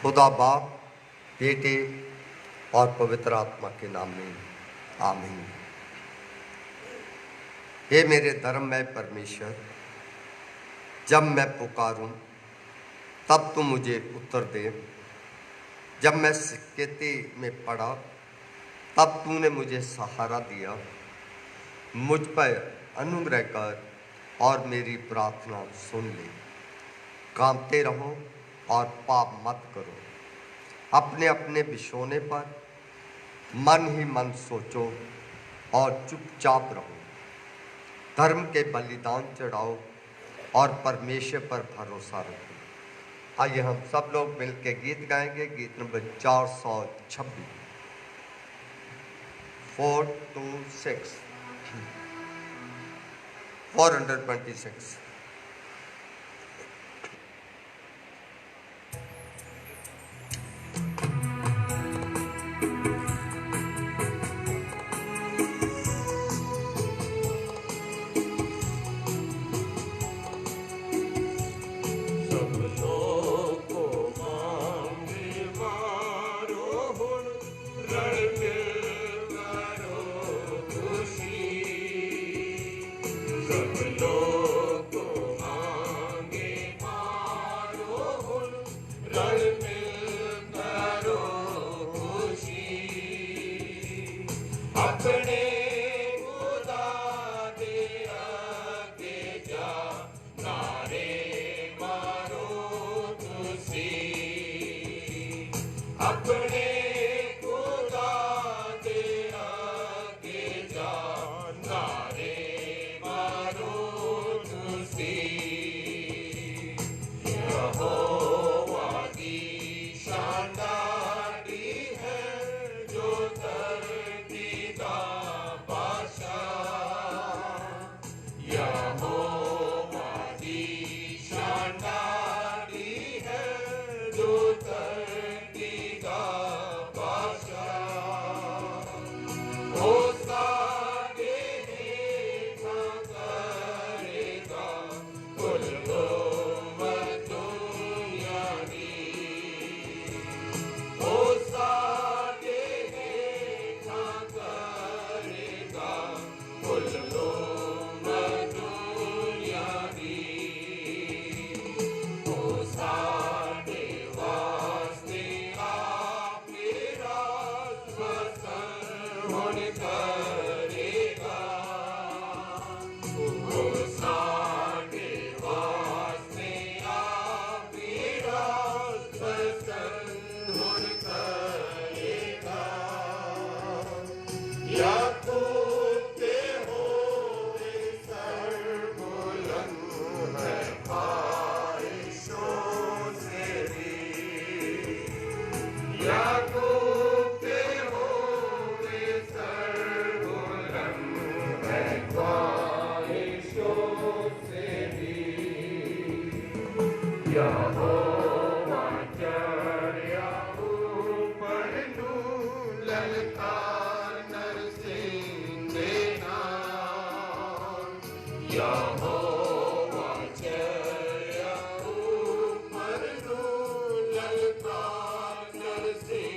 खुदा बाप, बेटे और पवित्र आत्मा के नाम में आमीन। हे मेरे धर्ममय परमेश्वर, जब मैं पुकारूं तब तू मुझे उत्तर दे। जब मैं सिक्कते में पड़ा तब तूने मुझे सहारा दिया। मुझ पर अनुग्रह कर और मेरी प्रार्थना सुन ले। कांपते रहो और पाप मत करो। अपने अपने बिछौने पर मन ही मन सोचो और चुपचाप रहो। धर्म के बलिदान चढ़ाओ और परमेश्वर पर भरोसा रखो। आइए हम सब लोग मिलकर गीत गाएंगे। गीत नंबर 426, 426, 426। Mercy.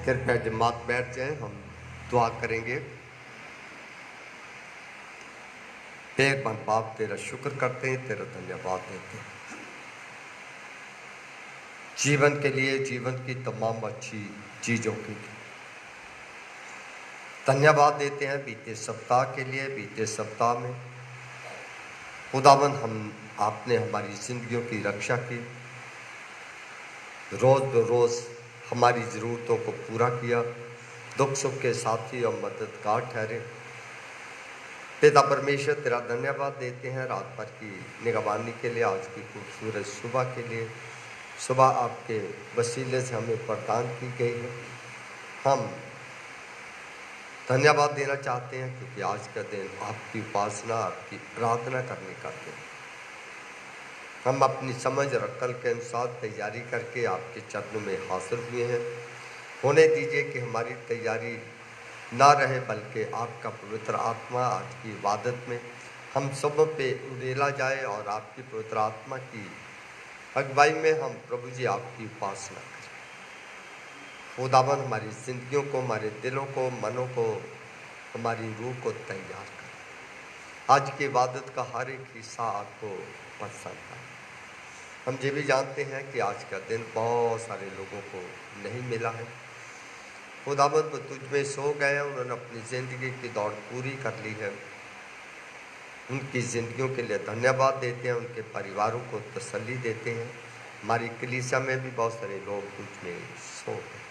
कृपया जमात बैठ जाए, हम दुआ करेंगे। मेहरबान बाप, तेरा शुक्र करते हैं, तेरा धन्यवाद देते हैं जीवन के लिए, जीवन की तमाम अच्छी चीज़ों के लिए धन्यवाद देते हैं। बीते सप्ताह के लिए, बीते सप्ताह में खुदावन हम आपने हमारी जिंदगियों की रक्षा की, रोज़ बरोज़ हमारी ज़रूरतों को पूरा किया, दुख सुख के साथी और मददगार ठहरे। पिता परमेश्वर, तेरा धन्यवाद देते हैं रात भर की निगरानी के लिए, आज की खूबसूरत सुबह के लिए। सुबह आपके वसीले से हमें प्रदान की गई है। हम धन्यवाद देना चाहते हैं क्योंकि आज का दिन आपकी उपासना, आपकी प्रार्थना करने का दिन। हम अपनी समझ और अक्ल के अनुसार तैयारी करके आपके चरणों में हासिल हुए हैं। होने दीजिए कि हमारी तैयारी ना रहे, बल्कि आपका पवित्र आत्मा आज की इबादत में हम सब पे उड़ेला जाए और आपकी पवित्र आत्मा की अगुवाई में हम प्रभु जी आपकी उपासना करें। खुदावन हमारी जिंदगियों को, हमारे दिलों को, मनों को, हमारी रूह को तैयार करें। आज की इबादत का हर एक हिस्सा आपको पसंद है। हम ये भी जानते हैं कि आज का दिन बहुत सारे लोगों को नहीं मिला है। खुदावन वो तुझ में सो गए, उन्होंने अपनी ज़िंदगी की दौड़ पूरी कर ली है। उनकी ज़िंदगियों के लिए धन्यवाद देते हैं, उनके परिवारों को तसल्ली देते हैं। हमारी कलीसिया में भी बहुत सारे लोग तुझ में सो गए।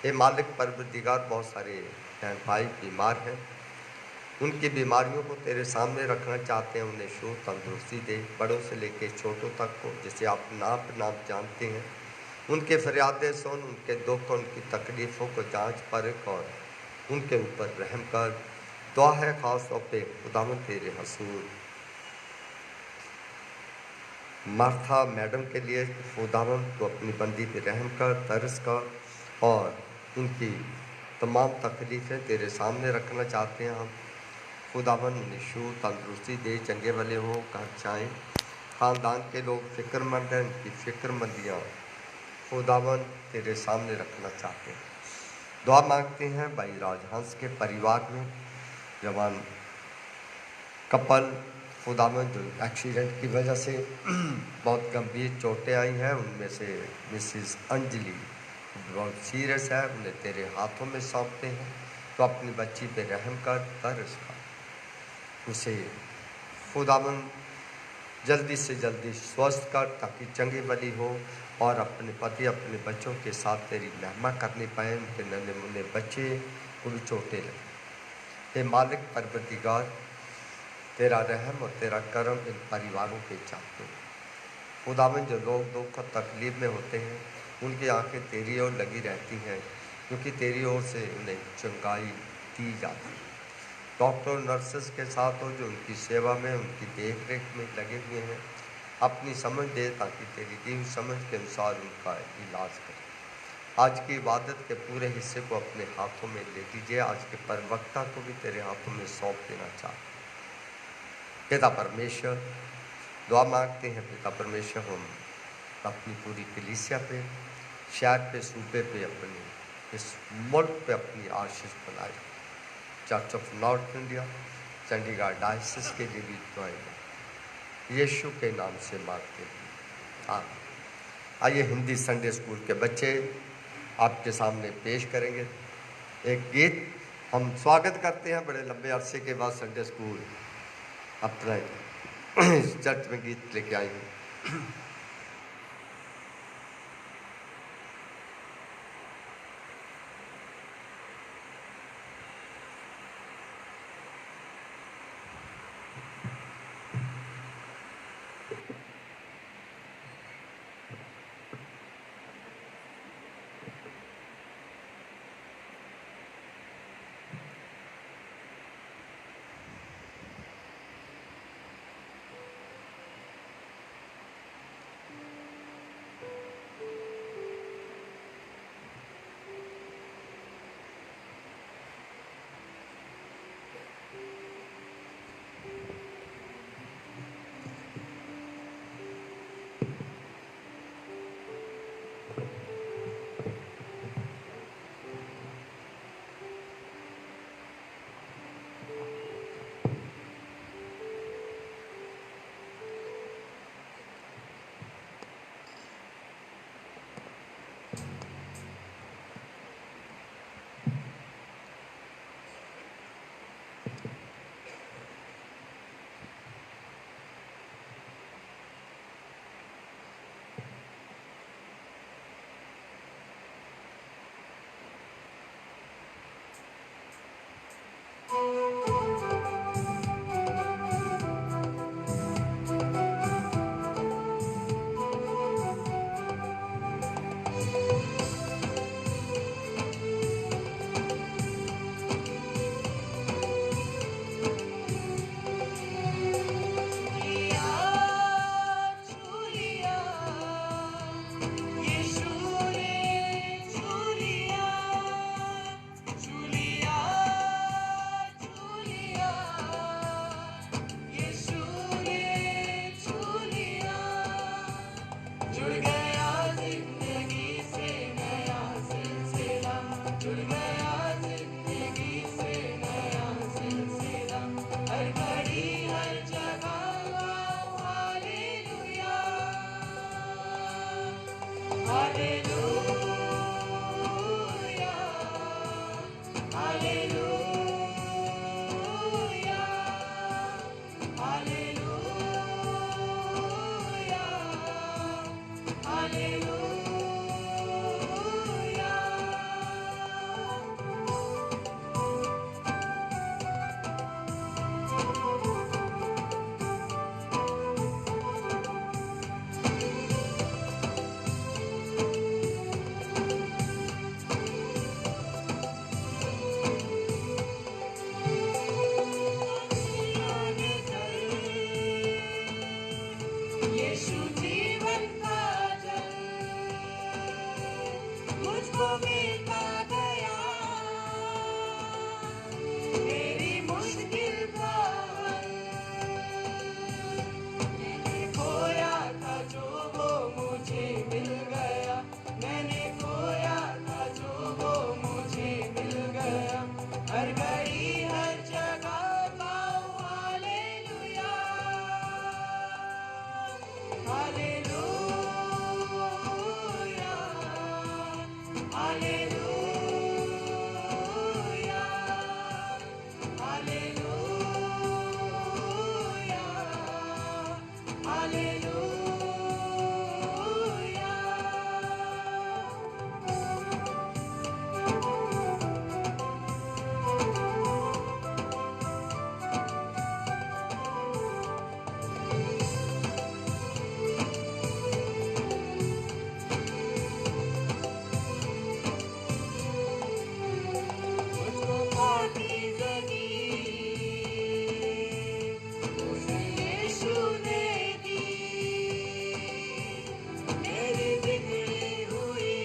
ये मालिक परवरदिगार, बहुत सारे बहन भाई बीमार हैं, उनकी बीमारियों को तेरे सामने रखना चाहते हैं। उन्हें शो तंदुरुस्ती दे, बड़ों से लेकर छोटों तक को, जिसे आप नाप जानते हैं। उनके फरियादें सुन, उनके दुख, उनकी तकलीफ़ों को जांच परख और उनके ऊपर रहम कर। दुआ है ख़ास तौर पे खुदावंद तेरे हसूर मार्था मैडम के लिए, खुदावंद तो अपनी बंदी पे रहम कर, तरस कर, और उनकी तमाम तकलीफ़ें तेरे सामने रखना चाहते हैं हम। खुदावन उन्हें शू तंदुरुस्ती दे, चंगे वाले हो, घर जाएँ। ख़ानदान के लोग फ़िक्रमंद हैं, उनकी फ़िक्रमंदियाँ खुदावन तेरे सामने रखना चाहते हैं। दुआ मांगते हैं भाई राजहंस के परिवार में जवान कपल, खुदावन जो एक्सीडेंट की वजह से बहुत गंभीर चोटें आई हैं, उनमें से मिसिस अंजलि बहुत सीरियस है, उन्हें तेरे हाथों में सौंपते हैं। तो अपनी बच्ची पे रहम कर, तरस कर उसे खुदावन जल्दी से जल्दी स्वस्थ कर, ताकि चंगी भली हो और अपने पति, अपने बच्चों के साथ तेरी महिमा करनी पाए। उनके नन्हे मुन्ने बच्चे को भी चोटें लगे। हे मालिक परवरदिगार, तेरा रहम और तेरा करम इन परिवारों पे चाहते हैं। खुदावन जो लोग दुख और तकलीफ में होते हैं, उनकी आंखें तेरी ओर लगी रहती हैं, क्योंकि तेरी ओर से उन्हें चंगाई दी जाती है। डॉक्टर नर्सेस के साथ हो जो उनकी सेवा में, उनकी देख रेख में लगे हुए हैं, अपनी समझ दे ताकि तेरी दी हुई समझ के अनुसार उनका इलाज करें। आज की इबादत के पूरे हिस्से को अपने हाथों में ले लीजिए। आज के प्रवक्ता को भी तेरे हाथों में सौंप देना चाहते हैं। पिता परमेश्वर, दुआ मांगते हैं पिता परमेश्वर, हम अपनी पूरी कलीसिया पे, शहर पे, सूबे पे, अपने इस मुल्क पे अपनी आशीष बनाए। Church of North India, Chandigarh diocese के लिए भी दुआएं यीशु के नाम से मांगते हैं, आमीन। आइए हिंदी संडे स्कूल के बच्चे आपके सामने पेश करेंगे एक गीत। हम स्वागत करते हैं, बड़े लंबे अरसे के बाद संडे स्कूल अपना चर्च में गीत लेके आए हैं। जुड़ गया जिंदगी से नया सिलसिला, हर घड़ी हर जगह गाओ hallelujah, hallelujah, hallelujah, hallelujah, hallelujah. Yeshu जीवन का जल मुझको मिलता गया, मेरी मुश्किल का हल। मैंने खोया था जो वो मुझे मिल गया, मैंने खोया था जो वो मुझे मिल गया, हर घड़ी हर जगह गाओ hallelujah, hallelujah, hallelujah, hallelujah, hallelujah. मुझको पाकीज़गी उस यीशु ने दी, मेरी बिगड़ी हुई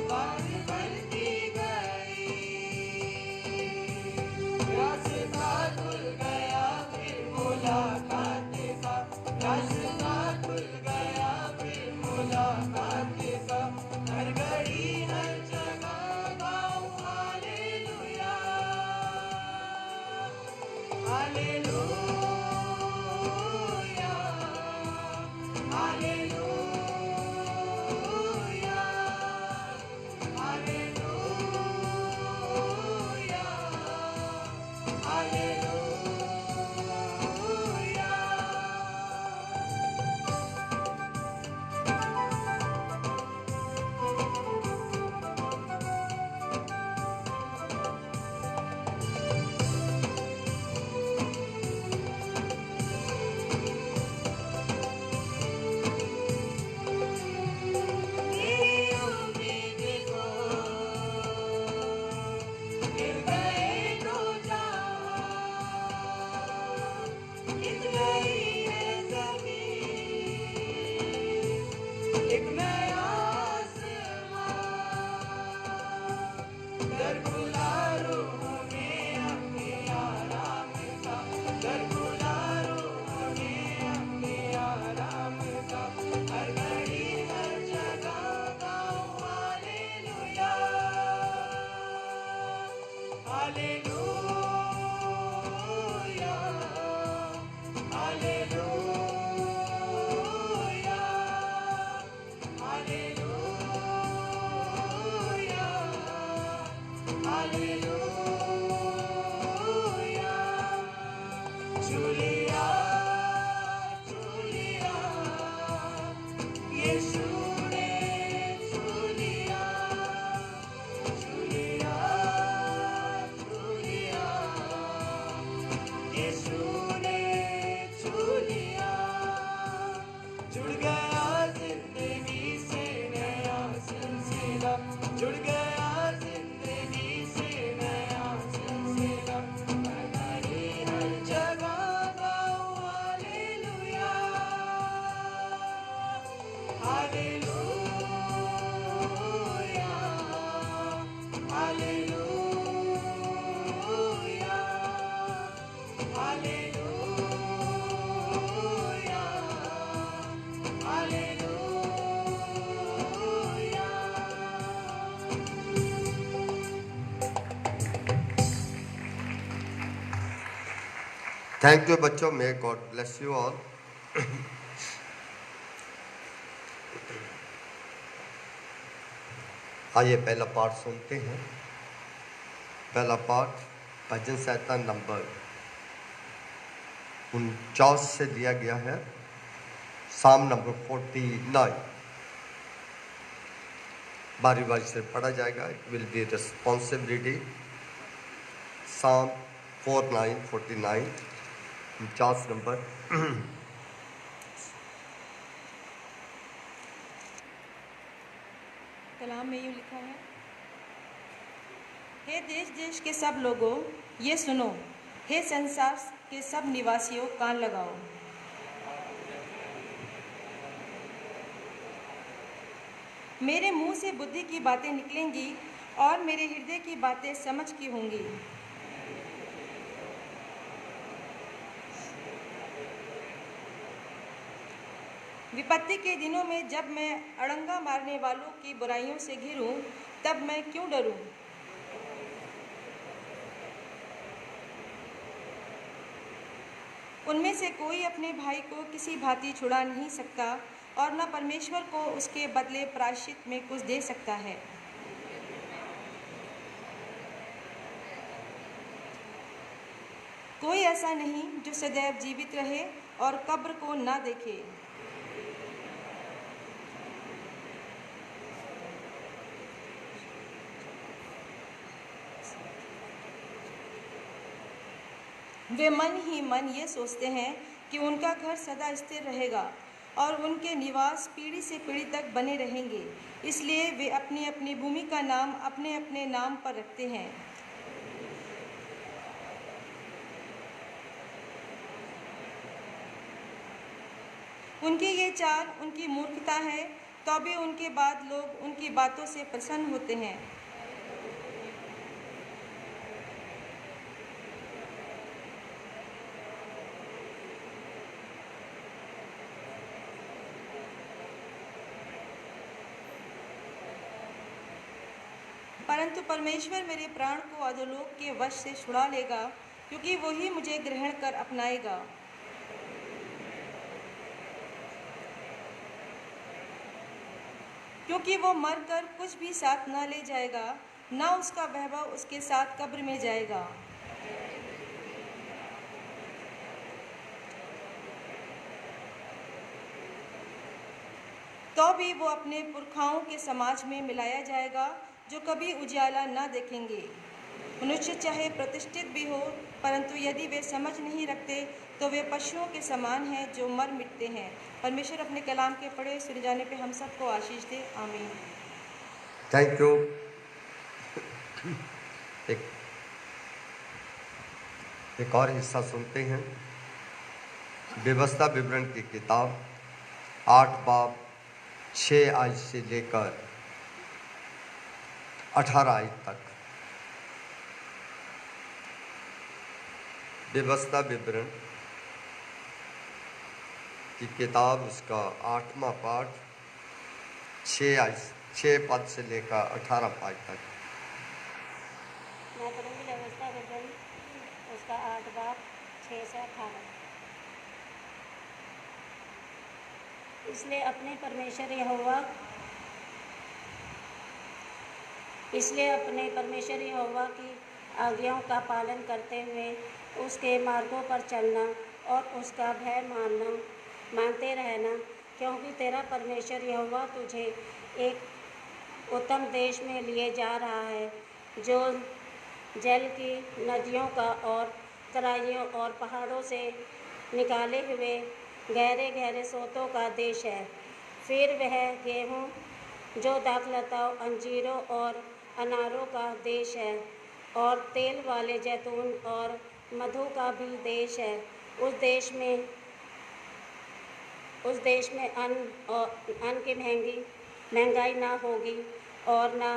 बात बनती गई, रास्ता खुल गया फिर मुलाकात का, रास्ता खुल गया फिर मुलाकात का, हर घड़ी हर जगह गाओ hallelujah, hallelujah, hallelujah, hallelujah, hallelujah. तेरी उम्मीद को गिर गए तो जहाँ, गिर गई है ज़मीन, एक नया आसमां, दर खुला रूह में अपने आराम का, दर खुला रूह में अपने आराम का, हर घड़ी हर जगह गाओ hallelujah, hallelujah, hallelujah, hallelujah, hallelujah. जूलिया, जूलिया, यीशु ने जूलिया, जूलिया, जूलिया, यीशु ने जूलिया, जुड़ गया जिंदगी से नया सिलसिला, जुड़ गया जिंदगी से नया थैंक यू बच्चों, may God bless you all. आइए पहला पाठ सुनते हैं। पहला पाठ भजन संहिता नंबर 49 से दिया गया है, साम नंबर 49। बारी बारी से पढ़ा जाएगा। It will be responsive reading. साम 49, 49, 49 नंबर। कलाम में यूँ लिखा है, हे देश देश के सब लोगों ये सुनो, हे संसार के सब निवासियों कान लगाओ। मेरे मुंह से बुद्धि की बातें निकलेंगी और मेरे हृदय की बातें समझ की होंगी। विपत्ति के दिनों में जब मैं अड़ंगा मारने वालों की बुराइयों से घिरूं, तब मैं क्यों डरूं? उनमें से कोई अपने भाई को किसी भांति छुड़ा नहीं सकता और न परमेश्वर को उसके बदले प्रायश्चित में कुछ दे सकता है। कोई ऐसा नहीं जो सदैव जीवित रहे और कब्र को ना देखे। वे मन ही मन ये सोचते हैं कि उनका घर सदा स्थिर रहेगा और उनके निवास पीढ़ी से पीढ़ी तक बने रहेंगे, इसलिए वे अपनी अपनी भूमि का नाम अपने अपने नाम पर रखते हैं। उनकी ये चाल उनकी मूर्खता है, तो भी उनके बाद लोग उनकी बातों से प्रसन्न होते हैं। परंतु परमेश्वर मेरे प्राण को अधोलोक के वश से छुड़ा लेगा, क्योंकि वही मुझे ग्रहण कर अपनाएगा। क्योंकि वो मरकर कुछ भी साथ न ले जाएगा, न उसका वैभव उसके साथ कब्र में जाएगा। तो भी वो अपने पुरखाओं के समाज में मिलाया जाएगा, जो कभी उजियाला न देखेंगे। मनुष्य चाहे प्रतिष्ठित भी हो, परंतु यदि वे समझ नहीं रखते तो वे पशुओं के समान हैं जो मर मिटते हैं। परमेश्वर अपने कलाम के पढ़े सुने जाने पे हम सबको आशीष दे। आमीन। Thank you. एक और हिस्सा सुनते हैं। व्यवस्था विवरण की किताब 8 बाब 6 आयत से लेकर 18 आयत तक। व्यवस्था विवरण की किताब, उसका 8वां पाठ 6 पद से लेकर 18 पद तक। मैं पढ़ूंगी व्यवस्था विवरण, उसका 8 बाब 6 से 18। इसलिए अपने परमेश्वर यहोवा की आज्ञाओं का पालन करते हुए उसके मार्गों पर चलना और उसका भय मानते रहना, क्योंकि तेरा परमेश्वर यहोवा तुझे एक उत्तम देश में लिए जा रहा है, जो जल की नदियों का और तराइयों और पहाड़ों से निकाले हुए गहरे गहरे सोतों का देश है। फिर वह गेहूँ, जो दाखलताओं, अंजीरों और अनारों का देश है, और तेल वाले जैतून और मधु का भी देश है। उस देश में अन्न की महंगाई ना होगी, और ना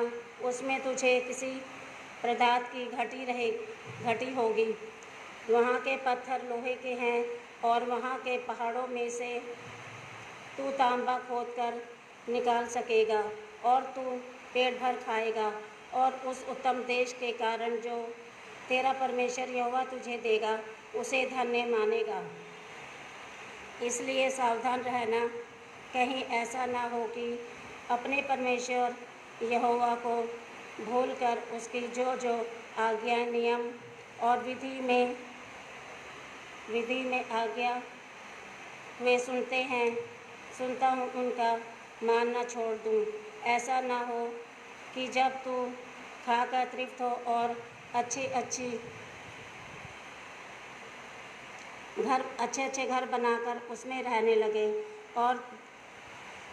उसमें तुझे किसी पदार्थ की घटी होगी। वहाँ के पत्थर लोहे के हैं, और वहाँ के पहाड़ों में से तू तांबा खोदकर निकाल सकेगा, और तू पेट भर खाएगा। और उस उत्तम देश के कारण जो तेरा परमेश्वर यहोवा तुझे देगा, उसे धन्य मानेगा। इसलिए सावधान रहना, कहीं ऐसा ना हो कि अपने परमेश्वर यहोवा को भूलकर उसकी जो जो आज्ञा, नियम और विधि में आज्ञा वे सुनता हूँ उनका मानना छोड़ दूँ। ऐसा ना हो कि जब तू खाकर तृप्त हो और अच्छे अच्छे घर बनाकर उसमें रहने लगे और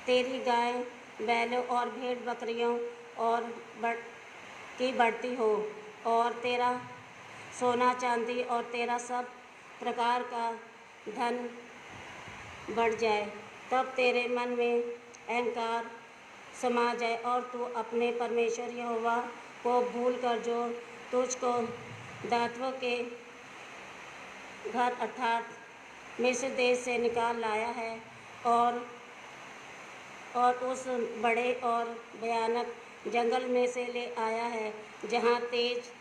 तेरी गाय बैलों और भेड़ बकरियों और की बढ़ती हो और तेरा सोना चांदी और तेरा सब प्रकार का धन बढ़ जाए। तब तेरे मन में अहंकार समा जाए और तू अपने परमेश्वर यहोवा को भूलकर जो तुझको दातों के घर अर्थात मिस्र देश से निकाल लाया है और उस बड़े और भयानक जंगल में से ले आया है, जहाँ तेज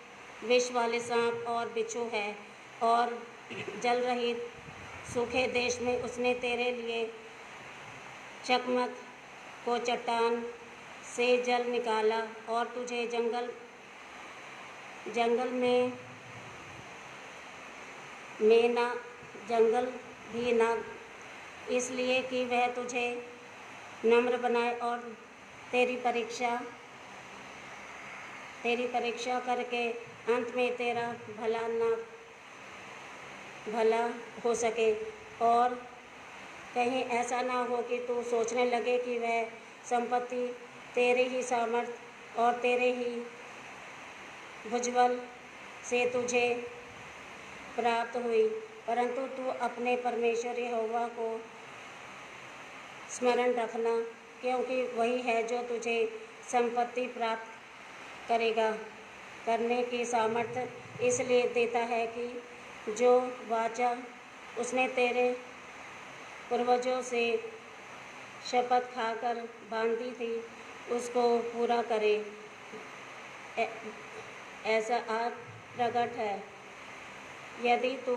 विष वाले सांप और बिच्छू है, और जल रहित सूखे देश में उसने तेरे लिए चकमक को चट्टान से जल निकाला और तुझे जंगल भी ना, इसलिए कि वह तुझे नम्र बनाए और तेरी परीक्षा करके अंत में तेरा भला हो सके। और कहीं ऐसा ना हो कि तू सोचने लगे कि वह संपत्ति तेरे ही सामर्थ और तेरे ही भुजबल से तुझे प्राप्त हुई, परंतु तू अपने परमेश्वर यहोवा को स्मरण रखना, क्योंकि वही है जो तुझे संपत्ति प्राप्त करने की सामर्थ्य इसलिए देता है कि जो वाचा उसने तेरे पूर्वजों से शपथ खाकर बांधी थी उसको पूरा करे। ऐसा आज प्रकट है, यदि तू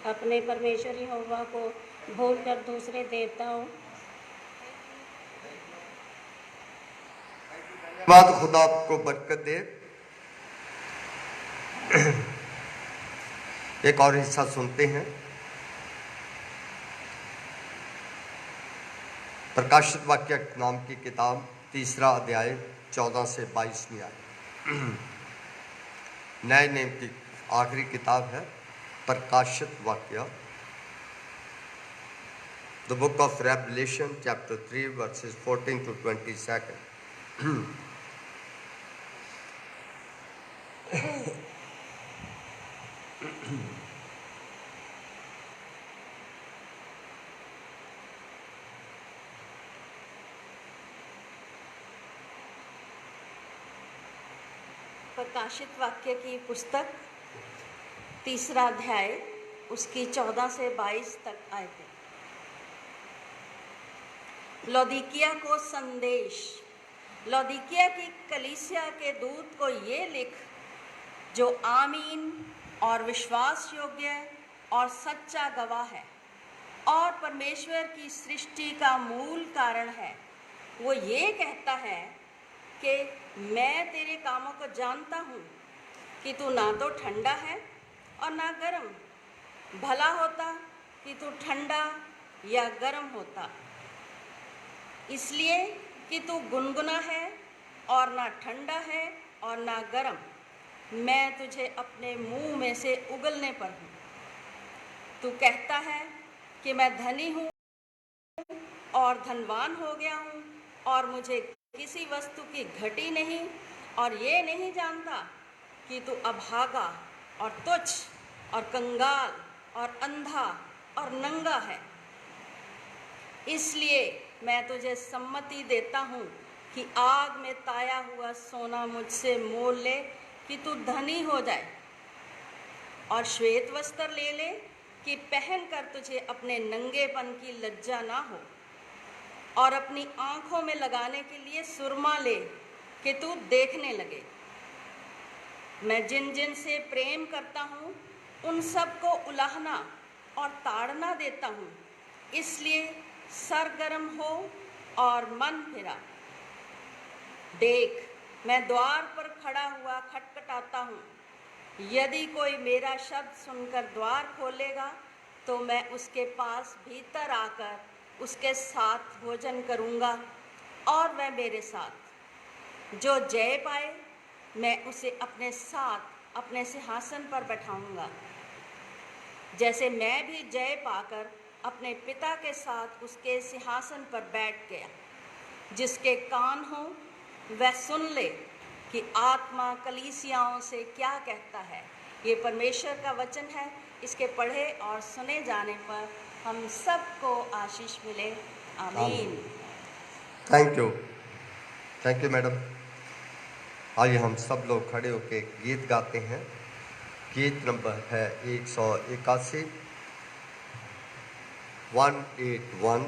अपने परमेश्वर यहोवा को भूलकर दूसरे देवताओं धन्यवाद। खुदा आपको बरकत दे। एक और हिस्सा सुनते हैं। प्रकाशित वाक्य नाम की किताब 3 अध्याय 14 से 22 में आए। नए नेम की आखिरी किताब है प्रकाशित वाक्य। The book of revelation chapter 3 versus 14 to 22। प्रकाशित वाक्य की पुस्तक 3 अध्याय उसकी 14 से 22 तक आए थे। लौदीकिया को संदेश। लौदीकिया की कलीसिया के दूत को ये लिख, जो आमीन और विश्वास योग्य और सच्चा गवाह है और परमेश्वर की सृष्टि का मूल कारण है। वो ये कहता है कि मैं तेरे कामों को जानता हूँ कि तू ना तो ठंडा है और ना गर्म। भला होता कि तू ठंडा या गर्म होता, इसलिए कि तू गुनगुना है और ना ठंडा है और ना गर्म, मैं तुझे अपने मुंह में से उगलने पर हूँ। तू कहता है कि मैं धनी हूँ और धनवान हो गया हूँ और मुझे किसी वस्तु की घटी नहीं, और ये नहीं जानता कि तू अभागा और तुच्छ और कंगाल और अंधा और नंगा है। इसलिए मैं तुझे सम्मति देता हूँ कि आग में ताया हुआ सोना मुझसे मोल ले कि तू धनी हो जाए, और श्वेत वस्त्र ले ले कि पहनकर तुझे अपने नंगेपन की लज्जा ना हो, और अपनी आँखों में लगाने के लिए सुरमा ले कि तू देखने लगे। मैं जिन जिन से प्रेम करता हूँ उन सब को उलाहना और ताड़ना देता हूँ, इसलिए सरगर्म हो और मन फिरा। देख, मैं द्वार पर खड़ा हुआ खटखटाता हूँ। यदि कोई मेरा शब्द सुनकर द्वार खोलेगा तो मैं उसके पास भीतर आकर उसके साथ भोजन करूँगा और वह मेरे साथ। जो जय पाए मैं उसे अपने साथ अपने सिंहासन पर बैठाऊँगा, जैसे मैं भी जय पाकर अपने पिता के साथ उसके सिंहासन पर बैठ गया। जिसके कान हो वह सुन ले कि आत्मा कलीसियाओं से क्या कहता है। ये परमेश्वर का वचन है। इसके पढ़े और सुने जाने पर हम सबको आशीष मिले। आमीन। Thank you madam. आइए हम सब लोग खड़े होकर गीत गाते हैं। गीत नंबर है 181, 181।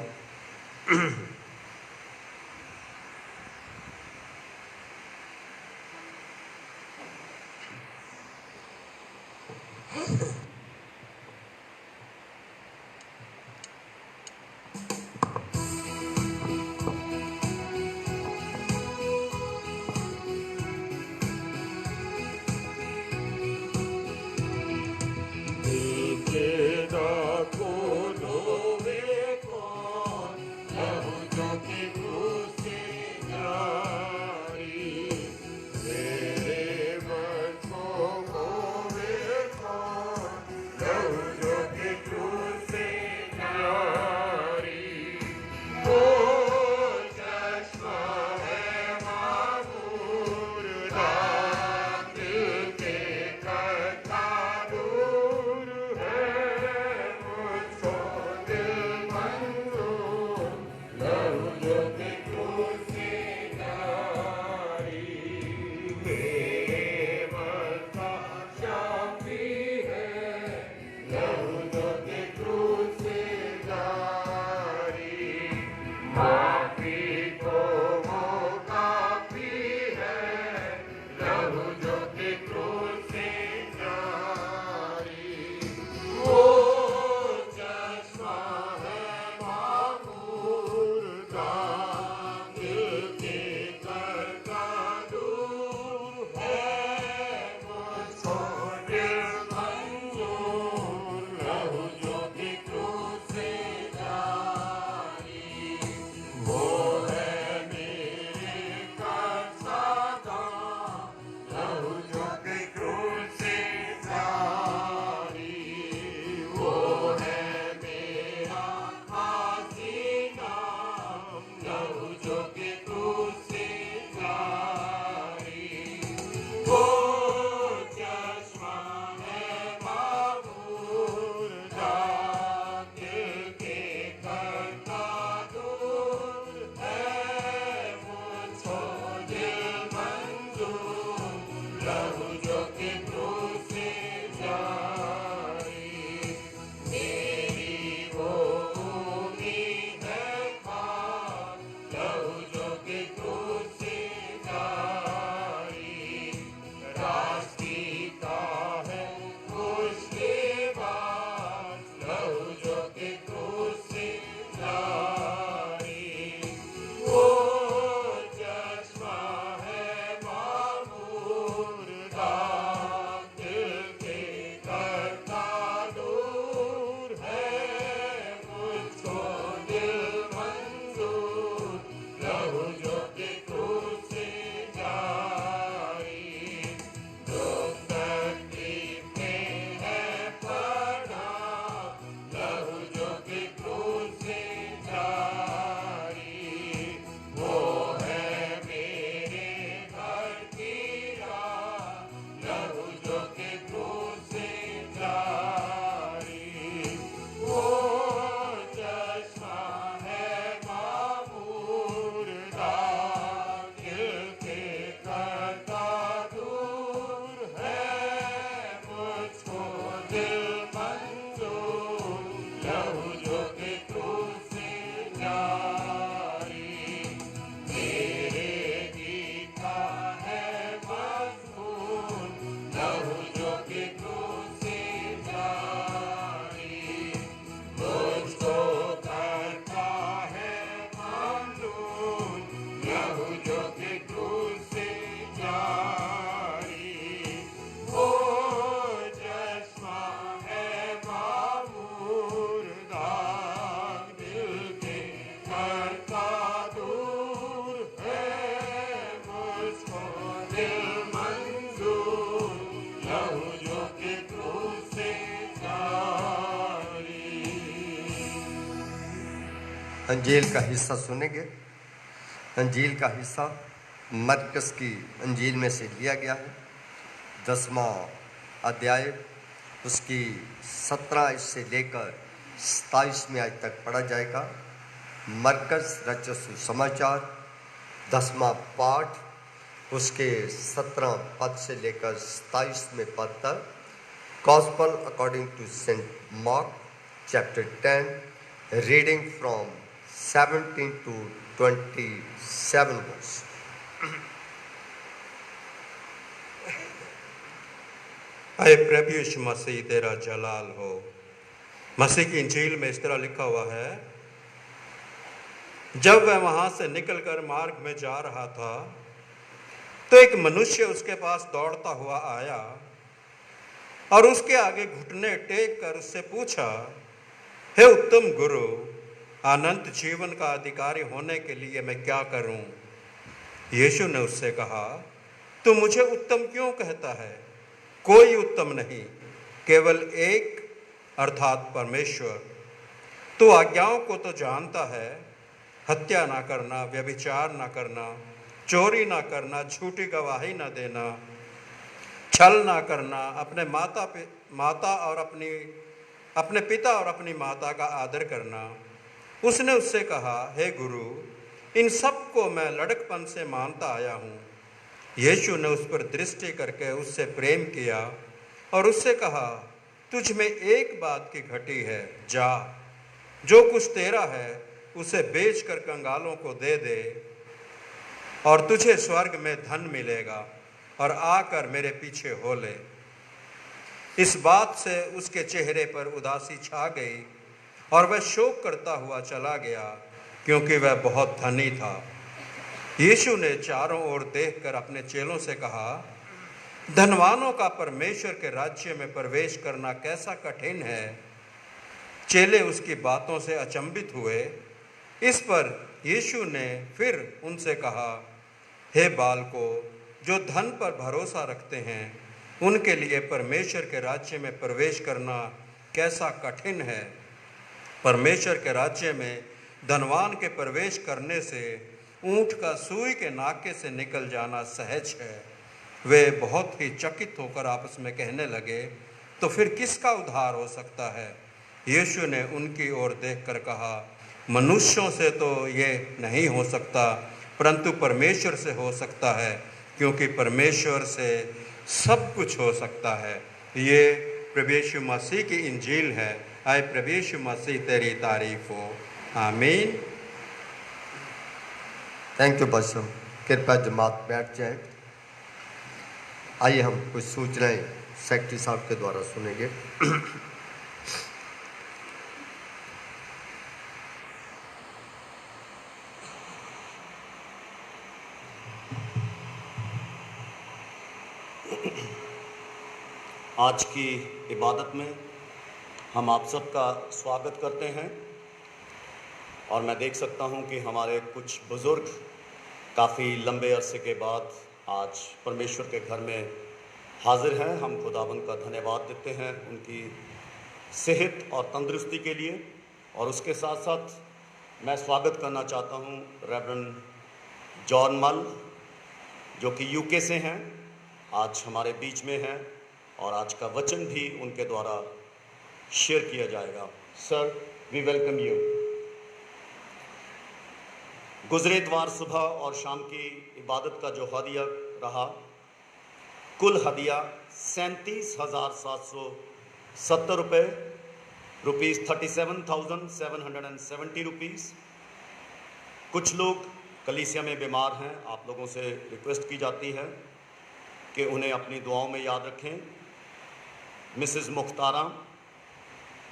दिल मंजूर, लहू जो कि क्रूस से जारी। अंजील का हिस्सा सुनेंगे। अंजील का हिस्सा मरकस की अंजील में से लिया गया है। 10वां अध्याय उसकी 17 से लेकर 27वें आज तक पढ़ा जाएगा। मरकस रचित सुसमाचार 10वां पाठ उसके 17 पद से लेकर 27वें पद तक। Gospel according to saint Mark chapter 10 reading from 17 to 27 verse. अय प्रभु यीशु मसीह तेरा जलाल हो। मसीह की इंजील में इस तरह लिखा हुआ है, जब वह वहां से निकलकर मार्ग में जा रहा था तो एक मनुष्य उसके पास दौड़ता हुआ आया और उसके आगे घुटने टेक कर उससे पूछा, हे उत्तम गुरु, अनंत जीवन का अधिकारी होने के लिए मैं क्या करूं? यीशु ने उससे कहा, तू मुझे उत्तम क्यों कहता है? कोई उत्तम नहीं, केवल एक, अर्थात परमेश्वर। तू आज्ञाओं को तो जानता है, हत्या ना करना, व्यभिचार ना करना, चोरी ना करना, झूठी गवाही ना देना, छल ना करना, अपने पिता और अपनी माता का आदर करना। उसने उससे कहा, हे गुरु, इन सब को मैं लड़कपन से मानता आया हूँ। यीशु ने उस पर दृष्टि करके उससे प्रेम किया और उससे कहा, तुझ में एक बात की घटी है, जा, जो कुछ तेरा है उसे बेचकर कंगालों को दे दे और तुझे स्वर्ग में धन मिलेगा, और आकर मेरे पीछे हो ले। इस बात से उसके चेहरे पर उदासी छा गई और वह शोक करता हुआ चला गया, क्योंकि वह बहुत धनी था। यीशु ने चारों ओर देखकर अपने चेलों से कहा, धनवानों का परमेश्वर के राज्य में प्रवेश करना कैसा कठिन है। चेले उसकी बातों से अचंभित हुए। इस पर यीशु ने फिर उनसे कहा, हे बालकों, जो धन पर भरोसा रखते हैं, उनके लिए परमेश्वर के राज्य में प्रवेश करना कैसा कठिन है। परमेश्वर के राज्य में धनवान के प्रवेश करने से ऊंट का सुई के नाके से निकल जाना सहज है। वे बहुत ही चकित होकर आपस में कहने लगे, तो फिर किसका उद्धार हो सकता है? यीशु ने उनकी ओर देखकर कहा, मनुष्यों से तो ये नहीं हो सकता, परंतु परमेश्वर से हो सकता है, क्योंकि परमेश्वर से सब कुछ हो सकता है। ये प्रभु यीशु मसीह की इंजील है। आए प्रभु यीशु मसीह तेरी तारीफ हो। आमीन। थैंक यू बच्चों। कृपया जमात बैठ जाए। आइए हम कुछ सूचनाएं सेक्रेटरी साहब के द्वारा सुनेंगे। आज की इबादत में हम आप सबका स्वागत करते हैं और मैं देख सकता हूं कि हमारे कुछ बुज़ुर्ग काफ़ी लंबे अरसे के बाद आज परमेश्वर के घर में हाजिर हैं। हम खुदावंद का धन्यवाद देते हैं उनकी सेहत और तंदुरुस्ती के लिए। और उसके साथ साथ मैं स्वागत करना चाहता हूं रेवरेंड जॉन मल, जो कि यूके से हैं, आज हमारे बीच में हैं और आज का वचन भी उनके द्वारा शेयर किया जाएगा। Sir, we welcome you. गुजरे द्वार सुबह और शाम की इबादत का जो हदिया रहा, कुल हदिया 37,770 रुपये, रुपीज़ 37,770 रुपीज़। कुछ लोग कलीसिया में बीमार हैं, आप लोगों से रिक्वेस्ट की जाती है कि उन्हें अपनी दुआओं में याद रखें। मिसेस मुख्तारा,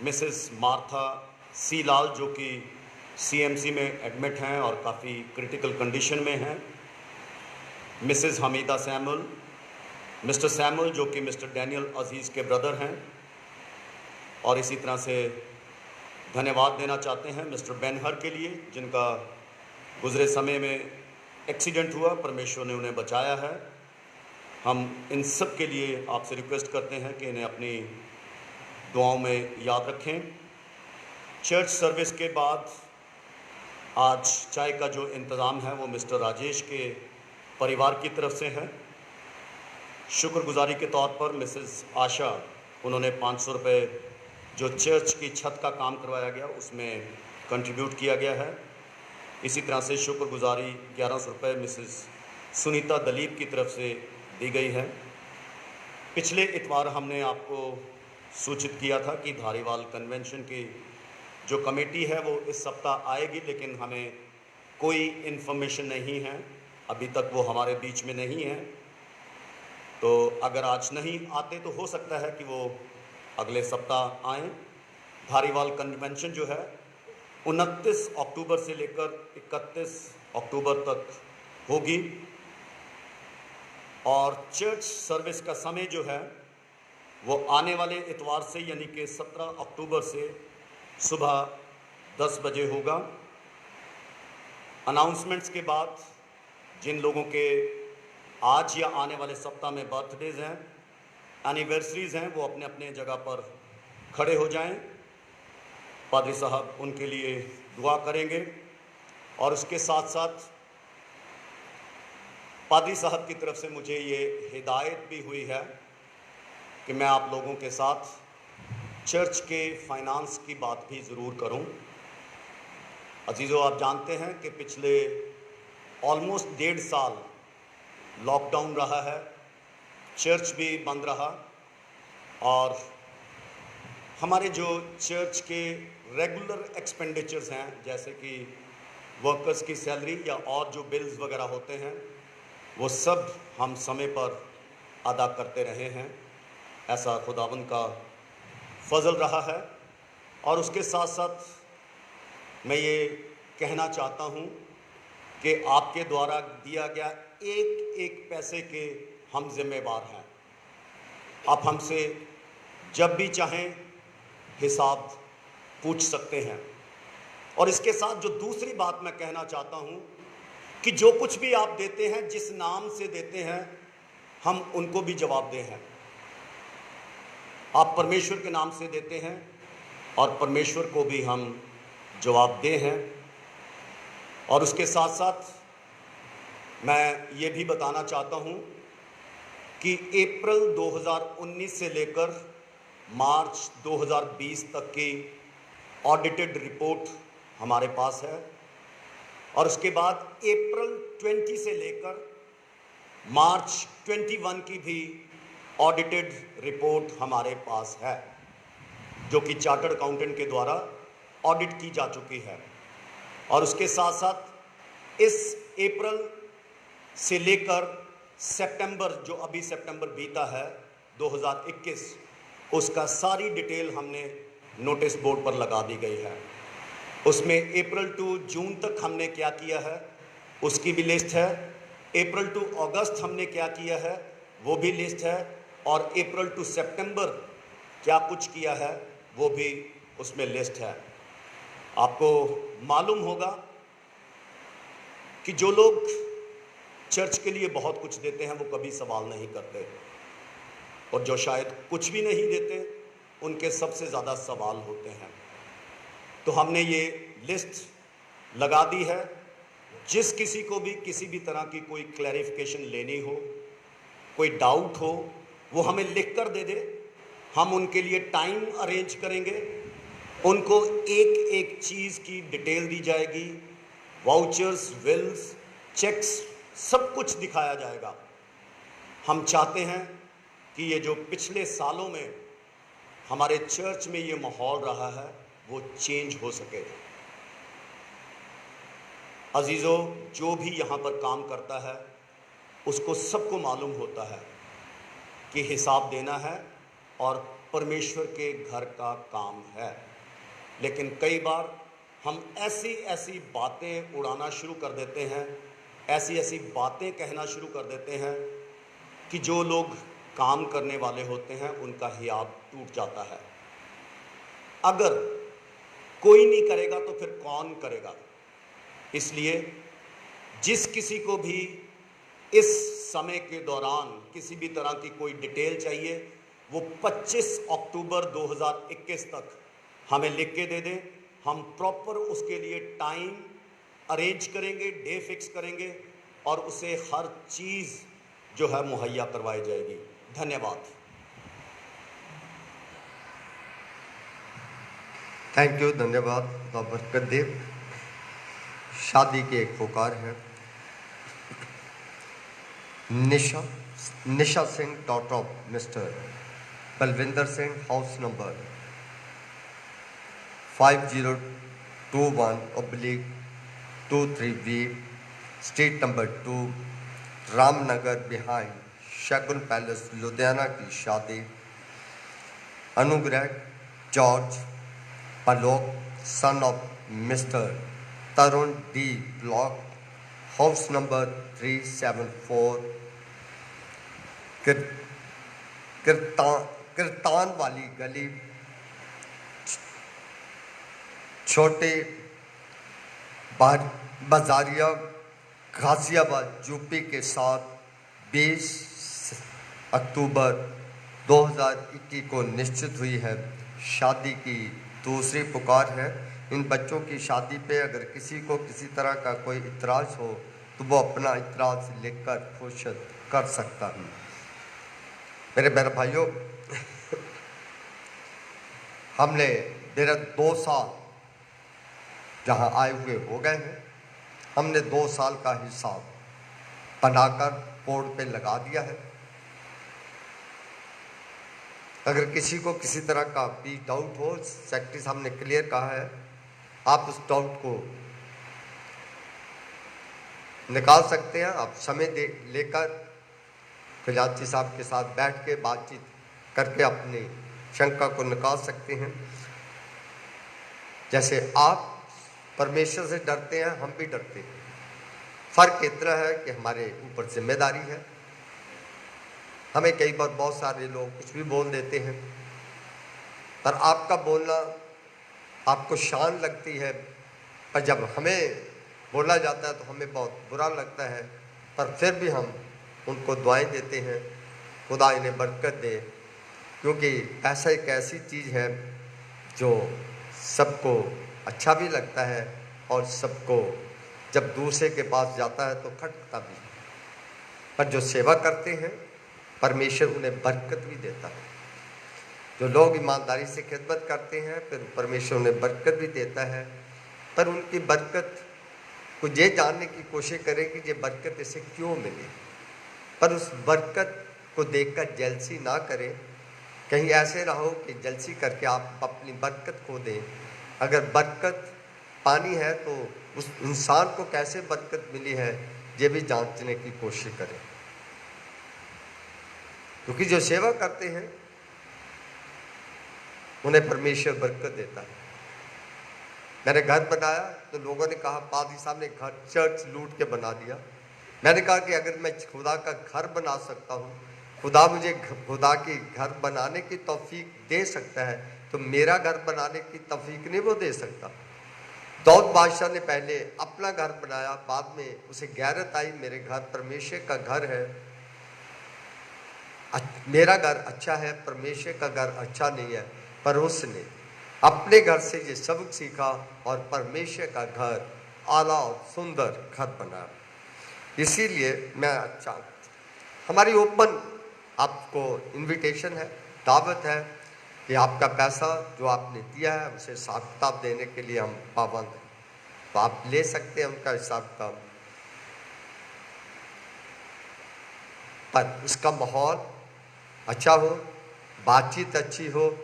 मिसेस मार्था सी लाल, जो कि सीएमसी में एडमिट हैं और काफ़ी क्रिटिकल कंडीशन में हैं। Mrs Hamida Samuel, mister Samuel, जो कि मिस्टर डैनियल अजीज़ के ब्रदर हैं। और इसी तरह से धन्यवाद देना चाहते हैं मिस्टर बेनहर के लिए, जिनका गुजरे समय में एक्सीडेंट हुआ, परमेश्वर ने उन्हें बचाया है। हम इन सब के लिए आपसे रिक्वेस्ट करते हैं कि इन्हें अपनी दुआओं में याद रखें। चर्च सर्विस के बाद आज चाय का जो इंतज़ाम है वो मिस्टर राजेश के परिवार की तरफ से है। शुक्रगुजारी के तौर पर मिसेस आशा, उन्होंने 500 रुपये जो चर्च की छत का काम करवाया गया उसमें कंट्रीब्यूट किया गया है। इसी तरह से शुक्रगुजारी 1100 रुपये मिसेस सुनीता दलीप की तरफ से दी गई है। पिछले इतवार हमने आपको सूचित किया था कि धारीवाल कन्वेंशन की जो कमेटी है वो इस सप्ताह आएगी, लेकिन हमें कोई इन्फॉर्मेशन नहीं है, अभी तक वो हमारे बीच में नहीं है। तो अगर आज नहीं आते तो हो सकता है कि वो अगले सप्ताह आएँ। धारीवाल कन्वेंशन जो है 29 अक्टूबर से लेकर 31 अक्टूबर तक होगी और चर्च सर्विस का समय जो है वो आने वाले इतवार से यानी कि 17 अक्टूबर से सुबह 10 बजे होगा। अनाउंसमेंट्स के बाद जिन लोगों के आज या आने वाले सप्ताह में बर्थडेज हैं, एनिवर्सरीज़ हैं, वो अपने अपने जगह पर खड़े हो जाएं। पादरी साहब उनके लिए दुआ करेंगे और उसके साथ साथ पादरी साहब की तरफ से मुझे ये हिदायत भी हुई है कि मैं आप लोगों के साथ चर्च के फाइनेंस की बात भी ज़रूर करूं। अजीज़ों, आप जानते हैं कि पिछले ऑलमोस्ट 1.5 साल लॉकडाउन रहा है, चर्च भी बंद रहा और हमारे जो चर्च के रेगुलर एक्सपेंडिचर्स हैं जैसे कि वर्कर्स की सैलरी या और जो बिल्स वगैरह होते हैं वो सब हम समय पर अदा करते रहे हैं। ऐसा खुदावंद का फजल रहा है। और उसके साथ साथ मैं ये कहना चाहता हूँ कि आपके द्वारा दिया गया एक एक पैसे के हम जिम्मेवार हैं। आप हमसे जब भी चाहें हिसाब पूछ सकते हैं। और इसके साथ जो दूसरी बात मैं कहना चाहता हूँ कि जो कुछ भी आप देते हैं, जिस नाम से देते हैं, हम उनको भी जवाबदेह हैं। आप परमेश्वर के नाम से देते हैं और परमेश्वर को भी हम जवाबदेह हैं। और उसके साथ साथ मैं ये भी बताना चाहता हूँ कि अप्रैल 2019 से लेकर मार्च 2020 तक की ऑडिटेड रिपोर्ट हमारे पास है और उसके बाद अप्रैल 20 से लेकर मार्च 21 की भी ऑडिटेड रिपोर्ट हमारे पास है जो कि चार्टर्ड अकाउंटेंट के द्वारा ऑडिट की जा चुकी है। और उसके साथ साथ इस अप्रैल से लेकर सितंबर, जो अभी सितंबर बीता है 2021, उसका सारी डिटेल हमने नोटिस बोर्ड पर लगा दी गई है। उसमें अप्रैल टू जून तक हमने क्या किया है उसकी भी लिस्ट है, अप्रैल टू अगस्त हमने क्या किया है वो भी लिस्ट है और अप्रैल टू सितंबर क्या कुछ किया है वो भी उसमें लिस्ट है। आपको मालूम होगा कि जो लोग चर्च के लिए बहुत कुछ देते हैं वो कभी सवाल नहीं करते और जो शायद कुछ भी नहीं देते उनके सबसे ज़्यादा सवाल होते हैं। तो हमने ये लिस्ट लगा दी है। जिस किसी को भी किसी भी तरह की कोई क्लैरिफिकेशन लेनी हो, कोई डाउट हो, वो हमें लिख कर दे दे, हम उनके लिए टाइम अरेंज करेंगे, उनको एक एक चीज़ की डिटेल दी जाएगी, वाउचर्स, बिल्स, चेक्स, सब कुछ दिखाया जाएगा। हम चाहते हैं कि ये जो पिछले सालों में हमारे चर्च में ये माहौल रहा है वो चेंज हो सके। अजीज़ों, जो भी यहाँ पर काम करता है उसको सबको मालूम होता है कि हिसाब देना है और परमेश्वर के घर का काम है। लेकिन कई बार हम ऐसी ऐसी बातें उड़ाना शुरू कर देते हैं, ऐसी ऐसी बातें कहना शुरू कर देते हैं कि जो लोग काम करने वाले होते हैं उनका हियाब टूट जाता है। अगर कोई नहीं करेगा तो फिर कौन करेगा? इसलिए जिस किसी को भी इस समय के दौरान किसी भी तरह की कोई डिटेल चाहिए, वो 25 अक्टूबर 2021 तक हमें लिख के दे दें। हम प्रॉपर उसके लिए टाइम अरेंज करेंगे, डे फिक्स करेंगे और उसे हर चीज़ जो है मुहैया करवाई जाएगी। धन्यवाद। थैंक यू, धन्यवाद, खुदा बरकत दे। शादी की एक पुकार है। Nisha Singh, daughter of mister Balwinder Singh, house number 5021/23B, street number 2, Ramnagar, behind Shagun palace, Ludhiana की शादी। Anugrah George Palok, son of mister Tarun D, block house number 374, किरतान वाली गली, छोटे बाजारिया, गाजियाबाद, यूपी के साथ 20 अक्टूबर 2021 को निश्चित हुई है। शादी की दूसरी पुकार है। इन बच्चों की शादी पे अगर किसी को किसी तरह का कोई इतराज़ हो तो वो अपना इतराज़ लिखकर घोषित कर सकता है। मेरे बहन भाइयों, हमने मेरा 2 साल जहाँ आए हुए हो गए हैं। हमने 2 साल का हिसाब बनाकर बोर्ड पे लगा दिया है। अगर किसी को किसी तरह का भी डाउट हो, सेक्रेटरी साहब ने क्लियर कहा है, आप उस डाउट को निकाल सकते हैं। आप समय लेकर खजांची साहब के साथ बैठ के बातचीत करके अपनी शंका को निकाल सकते हैं। जैसे आप परमेश्वर से डरते हैं, हम भी डरते हैं। फर्क इतना है कि हमारे ऊपर जिम्मेदारी है। हमें कई बार बहुत सारे लोग कुछ भी बोल देते हैं, पर आपका बोलना आपको शान लगती है, पर जब हमें बोला जाता है तो हमें बहुत बुरा लगता है। पर फिर भी हम उनको दुआएं देते हैं, खुदा इन्हें बरकत दे, क्योंकि ऐसा एक ऐसी चीज़ है जो सबको अच्छा भी लगता है और सबको जब दूसरे के पास जाता है तो खटकता भी। पर जो सेवा करते हैं परमेश्वर उन्हें बरकत भी देता है। जो लोग ईमानदारी से खिदमत करते हैं फिर परमेश्वर उन्हें बरकत भी देता है। पर उनकी बरकत को ये जानने की कोशिश करें कि ये बरकत इसे क्यों मिली, पर उस बरकत को देखकर जेलसी ना करें। कहीं ऐसे ना हो कि जेलसी करके आप अपनी बरकत खो दें। अगर बरकत पानी है तो उस इंसान को कैसे बरकत मिली है ये भी जांचने की कोशिश करें, क्योंकि जो सेवा करते हैं उन्हें परमेश्वर बरकत देता है। मैंने घर बनाया तो लोगों ने कहा पादी साहब ने घर चर्च लूट के बना दिया। मैंने कहा कि अगर मैं खुदा का घर बना सकता हूँ, खुदा मुझे खुदा की घर बनाने की तौफीक दे सकता है, तो मेरा घर बनाने की तौफीक नहीं वो दे सकता। दाऊद बादशाह ने पहले अपना घर बनाया, बाद में उसे गैरत आई मेरे घर परमेश्वर का घर है, मेरा घर अच्छा है, परमेश्वर का घर अच्छा नहीं है। पर उसने अपने घर से ये सबक सीखा और परमेश्वर का घर आला और सुंदर घर बनाया। इसीलिए मैं हमारी ओपन आपको इनविटेशन है, दावत है कि आपका पैसा जो आपने दिया है उसे हिसाब किताब देने के लिए हम पाबंद हैं। तो आप ले सकते हैं उनका हिसाब किताब, पर उसका माहौल अच्छा हो, बातचीत अच्छी हो,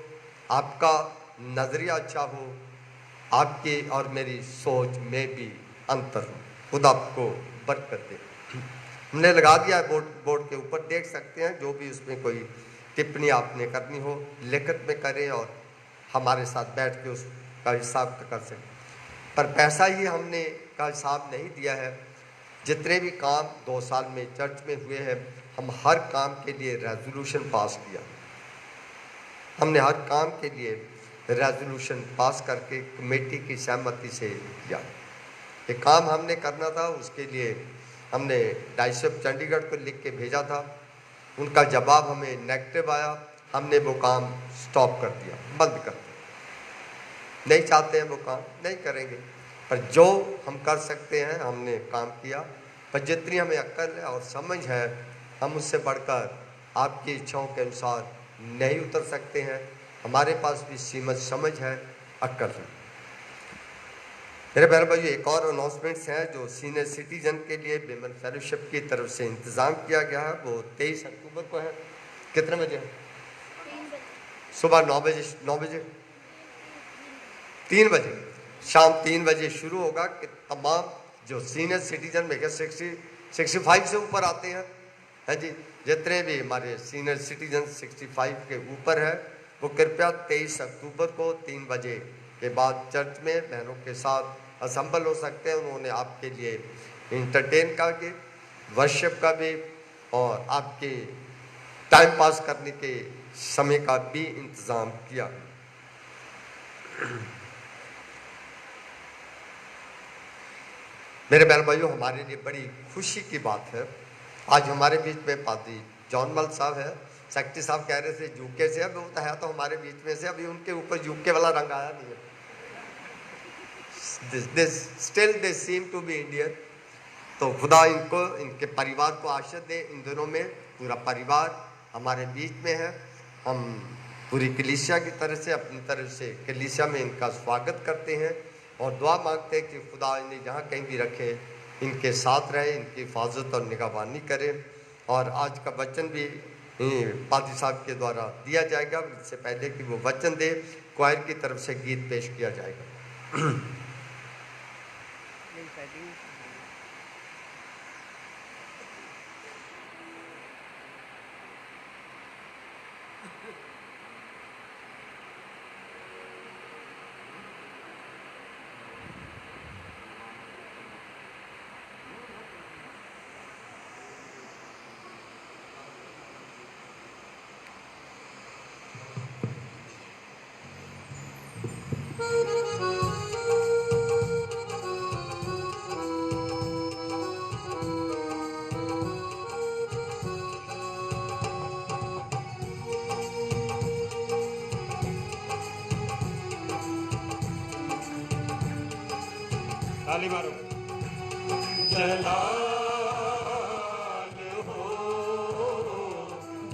आपका नज़रिया अच्छा हो, आपकी और मेरी सोच में भी अंतर हो। खुदा आपको बरकत दे। हमने लगा दिया है बोर्ड के ऊपर, देख सकते हैं। जो भी उसमें कोई टिप्पणी आपने करनी हो लिखत में करें और हमारे साथ बैठ के उसका हिसाब कर सकें। पर पैसा ही हमने का हिसाब नहीं दिया है। जितने भी काम 2 साल में चर्च में हुए हैं, हम हर काम के लिए रेजोल्यूशन पास किया। हमने हर काम के लिए रेजोल्यूशन पास करके कमेटी की सहमति से किया। एक काम हमने करना था, उसके लिए हमने डाइसप चंडीगढ़ को लिख के भेजा था, उनका जवाब हमें नेगेटिव आया, हमने वो काम स्टॉप कर दिया, बंद कर दिया। नहीं चाहते हैं वो काम, नहीं करेंगे, पर जो हम कर सकते हैं हमने काम किया। पर जितनी हमें अक्ल है और समझ है, हम उससे बढ़कर आपकी इच्छाओं के अनुसार नहीं उतर सकते हैं। हमारे पास भी सीमित समझ है, अक्ल है। मेरे बहन भाई, एक और अनाउंसमेंट्स हैं जो सीनियर सिटीजन के लिए विमेन फेलोशिप की तरफ से इंतज़ाम किया गया है। वो 23 अक्टूबर को है। कितने बजे है? सुबह 9 बजे 3 बजे, शाम 3 बजे शुरू होगा कि तमाम जो सीनियर सिटीजन में 65 से ऊपर आते हैं, है जी, जितने भी हमारे सीनियर सिटीजन 65 के ऊपर है, वो कृपया 23 अक्टूबर को 3 बजे के बाद चर्च में बहनों के साथ असम्बल हो सकते हैं। उन्होंने आपके लिए इंटरटेन का भी, वर्शिप का भी और आपके टाइम पास करने के समय का भी इंतज़ाम किया। मेरे बहन भाइयों, हमारे लिए बड़ी खुशी की बात है, आज हमारे बीच में पादरी जॉन मल साहब है। सेक्रेटरी साहब कह रहे थे यूके से, अब वो तो है तो हमारे बीच में से, अभी उनके ऊपर यूके वाला रंग आया नहीं है। Still they seem to be Indian। तो खुदा इनको, इनके परिवार को आशीष दे। इन दिनों में पूरा परिवार हमारे बीच में है। हम पूरी कलीसिया की तरफ से, अपनी तरफ से कलीसिया में इनका स्वागत करते हैं और दुआ मांगते हैं कि खुदा इन्हें जहाँ कहीं भी रखे, इनके साथ रहे, इनकी हिफाजत और निगहबानी करे। और आज का वचन भी पादी साहब के द्वारा दिया जाएगा। इससे पहले कि वो वचन दे, क्वायर की तरफ से गीत पेश किया जाएगा। ताली मारो। जलाल हो,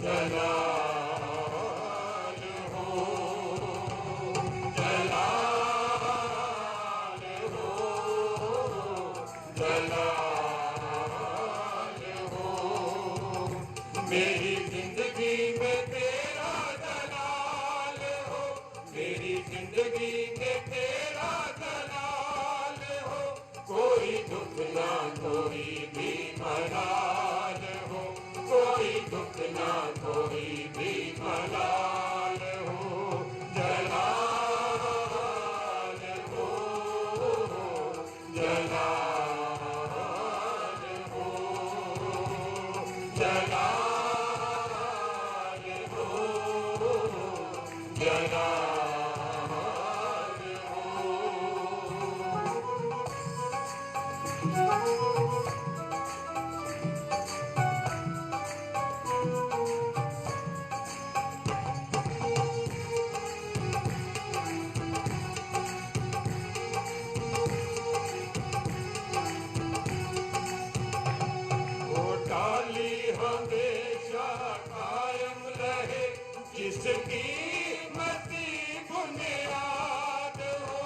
जलाल हो, जलाल हो, जलाल हो। मेरी जिंदगी में तेरा जलाल हो, मेरी जिंदगी में तेरा जलाल हो। कोई दुख ना कोई भी मलाल हो, कोई दुख ना कोई भी मलाल हो। जलाल हो, जलाल हो, जलाल हो, जलाल हो। वो डाली हमेशा कायम रहे, जिसकी मती बुनियाद हो।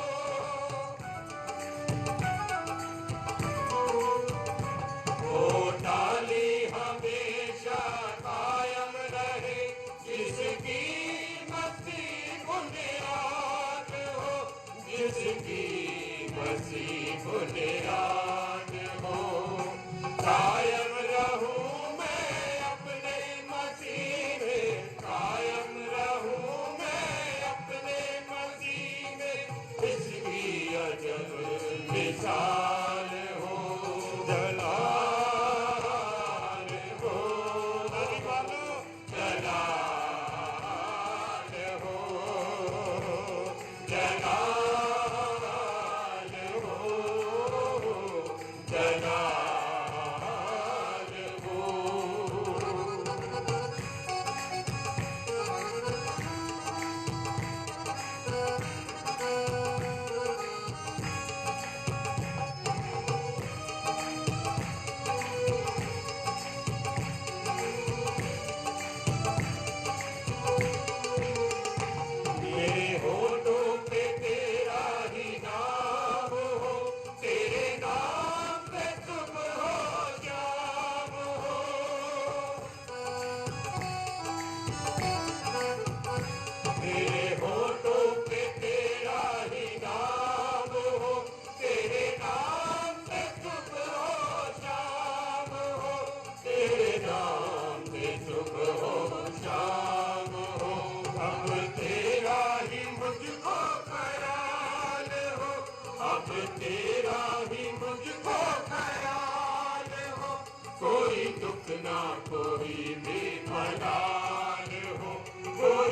वो डाली हमेशा कायम रहे, जिसकी मती बुनियाद हो, जिसकी मसी बुनियाद हो। कायम रहूं मैं अपने मसीह में, कायम रहूं मैं अपने मसीह में, इसकी अजब मिसाल हो। जलाल हो, ताली मारो, जलाल हो, जलाल हो,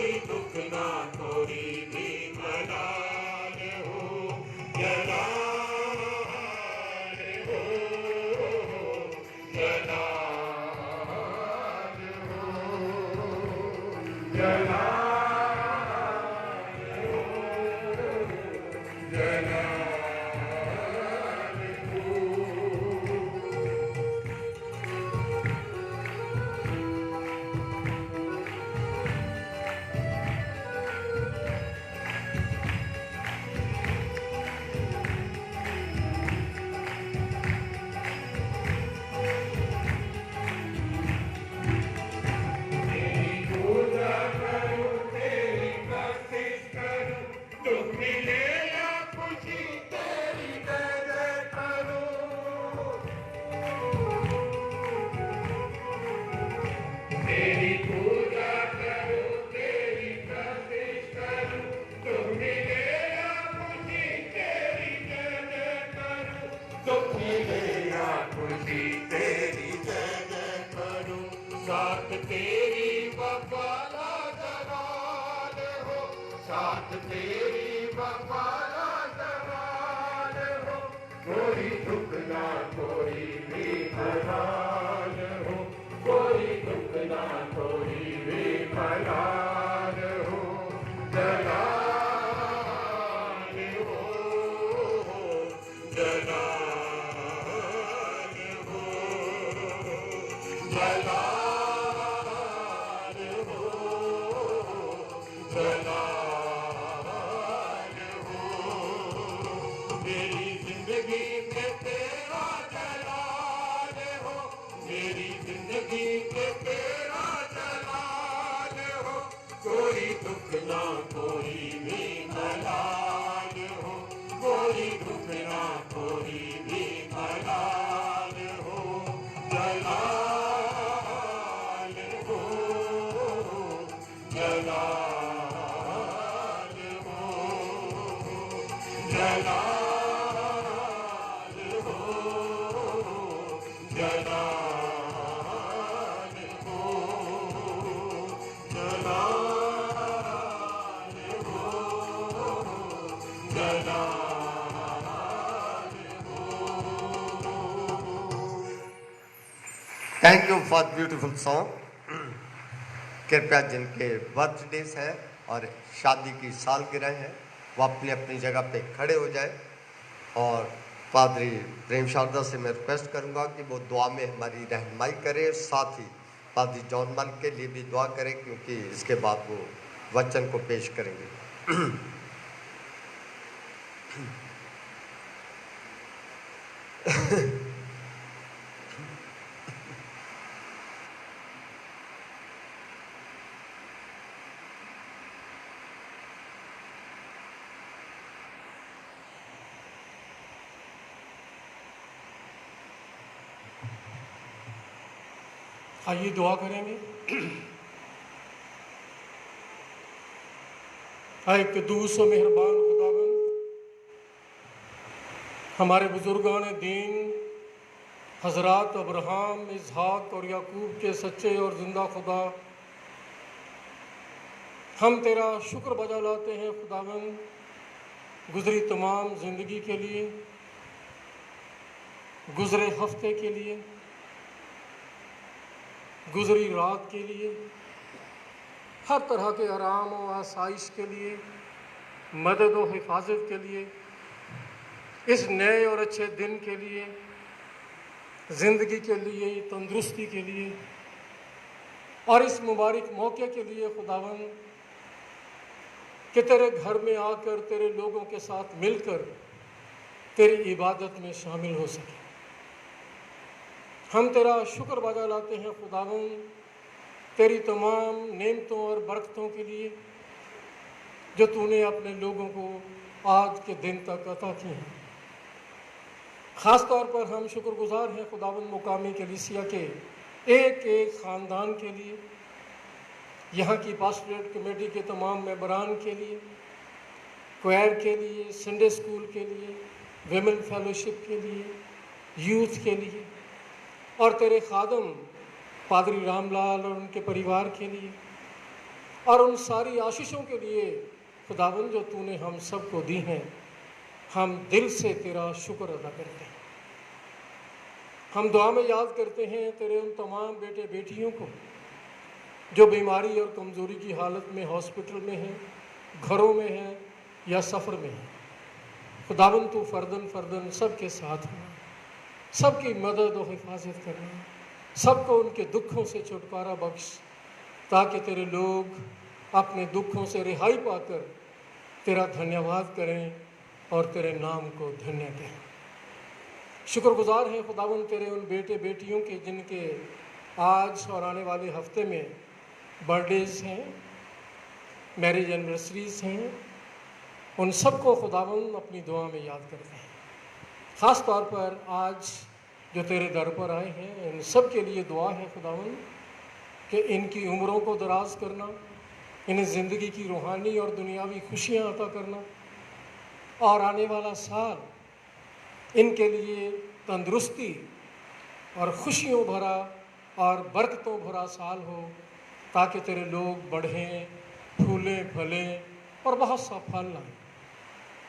कोई दुख ना कोई भी मलाल हो जलाल हो जलाल हो जलाल हो जलाल हो। तेरी पूजा करूं तेरी बख्शिश करूं दुख मिले या खुशी तेरी जय जय करूं तेरी पूजा करूं तेरी बख्शिश करूं दुख मिले या खुशी तेरी जय जय करूं दुख मिले या खुशी तेरी जय जय करूं साथ तेरी वफाला जवाल हो साथ तेरी वफाला जवाल हो कोई दुख ना कोई भी मलाल हो कोई दुख ना कोई भी मलाल हो जलाल हो जलाल हो जलाल हो जलाल हो मेरी जिंदगी में तेरा जलाल हो मेरी जिंदगी में तेरा जलाल हो कोई दुख ना कोई भी मलाल हो कोई दुख ना कोई भी मलाल हो जलाल हो जलाल हो जलाल हो जलाल हो जलाल हो जलाल हो। Thank you for beautiful song. कृपया जिनके बर्थडेज है और शादी की सालगिरह है वो अपनी अपनी जगह पे खड़े हो जाए और पादरी प्रेम शारदा से मैं रिक्वेस्ट करूंगा कि वो दुआ में हमारी रहनुमाई करे, साथ ही पादरी जॉन मल के लिए भी दुआ करें क्योंकि इसके बाद वो वचन को पेश करेंगे। आइए दुआ करेंगे। आए कद्दूस और मेहरबान खुदावन, हमारे बुजुर्गान दीन हजरत अब्राहम, इसहाक और याकूब के सच्चे और ज़िंदा खुदा, हम तेरा शुक्र बजा लाते हैं खुदावन गुज़री तमाम ज़िंदगी के लिए, गुज़रे हफ्ते के लिए, गुज़री रात के लिए, हर तरह के आराम और आसाइश के लिए, मदद और हिफाजत के लिए, इस नए और अच्छे दिन के लिए, ज़िंदगी के लिए, तंदुरुस्ती के लिए और इस मुबारक मौके के लिए खुदावन कि तेरे घर में आकर तेरे लोगों के साथ मिलकर तेरी इबादत में शामिल हो सके। हम तेरा शुक्र बजा लाते हैं खुदावन तेरी तमाम नेमतों और बरकतों के लिए जो तूने अपने लोगों को आज के दिन तक अता की हैं। ख़ास तौर पर हम शुक्रगुजार हैं खुदावन मुकामी कलीसिया के एक एक ख़ानदान के लिए, यहाँ की पास्टोरेट कमेटी के तमाम मेंबरान के लिए, क्वायर के लिए, संडे स्कूल के लिए, विमेन फेलोशिप के लिए, यूथ के लिए और तेरे खादम पादरी रामलाल और उनके परिवार के लिए और उन सारी आशीषों के लिए खुदावंद जो तूने हम सबको दी हैं, हम दिल से तेरा शुक्र अदा करते हैं। हम दुआ में याद करते हैं तेरे उन तमाम बेटे बेटियों को जो बीमारी और कमज़ोरी की हालत में हॉस्पिटल में हैं, घरों में हैं या सफ़र में हैं। खुदावंद तू फ़र्दन फ़र्दन सबके साथ होना, सबकी मदद और हिफाजत करना, सबको उनके दुखों से छुटकारा बख्श, ताकि तेरे लोग अपने दुखों से रिहाई पाकर तेरा धन्यवाद करें और तेरे नाम को धन्य कहें। शुक्रगुजार हैं खुदावंद तेरे उन बेटे बेटियों के जिनके आज और आने वाले हफ्ते में बर्थडेज हैं, मैरिज एनिवर्सरीज हैं। उन सबको खुदावंद अपनी दुआ में याद करते हैं। ख़ास तौर पर आज जो तेरे दर पर आए हैं, इन सब के लिए दुआ है खुदावंद कि इनकी उम्रों को दराज करना, इन्हें ज़िंदगी की रूहानी और दुनियावी खुशियाँ अता करना, और आने वाला साल इनके लिए तंदुरुस्ती और खुशियों भरा और बरकतों भरा साल हो, ताकि तेरे लोग बढ़ें, फूलें, फलें और बहुत सा फल लाएं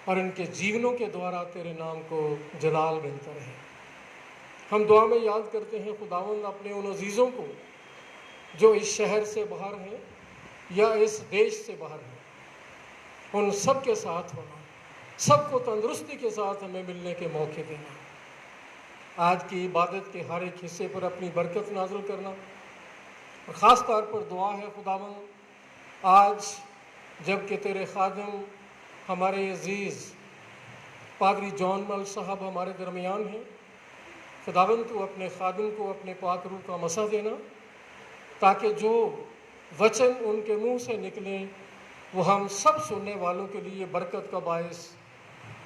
और इनके जीवनों के द्वारा तेरे नाम को जलाल मिलता रहे। हम दुआ में याद करते हैं खुदावंद अपने उन अजीज़ों को जो इस शहर से बाहर हैं या इस देश से बाहर हैं, उन सब के साथ होना, सबको तंदुरुस्ती के साथ हमें मिलने के मौके देना, आज की इबादत के हर एक हिस्से पर अपनी बरकत नाज़िल करना। और ख़ास तौर पर दुआ है खुदावंद आज जबकि तेरे खादिम हमारे अजीज़ पादरी जॉन मल साहब हमारे दरमियान हैं, खुदावंद तू अपने खादिम को अपने पाक रूह का मसा देना, ताकि जो वचन उनके मुंह से निकले वो हम सब सुनने वालों के लिए बरकत का बायस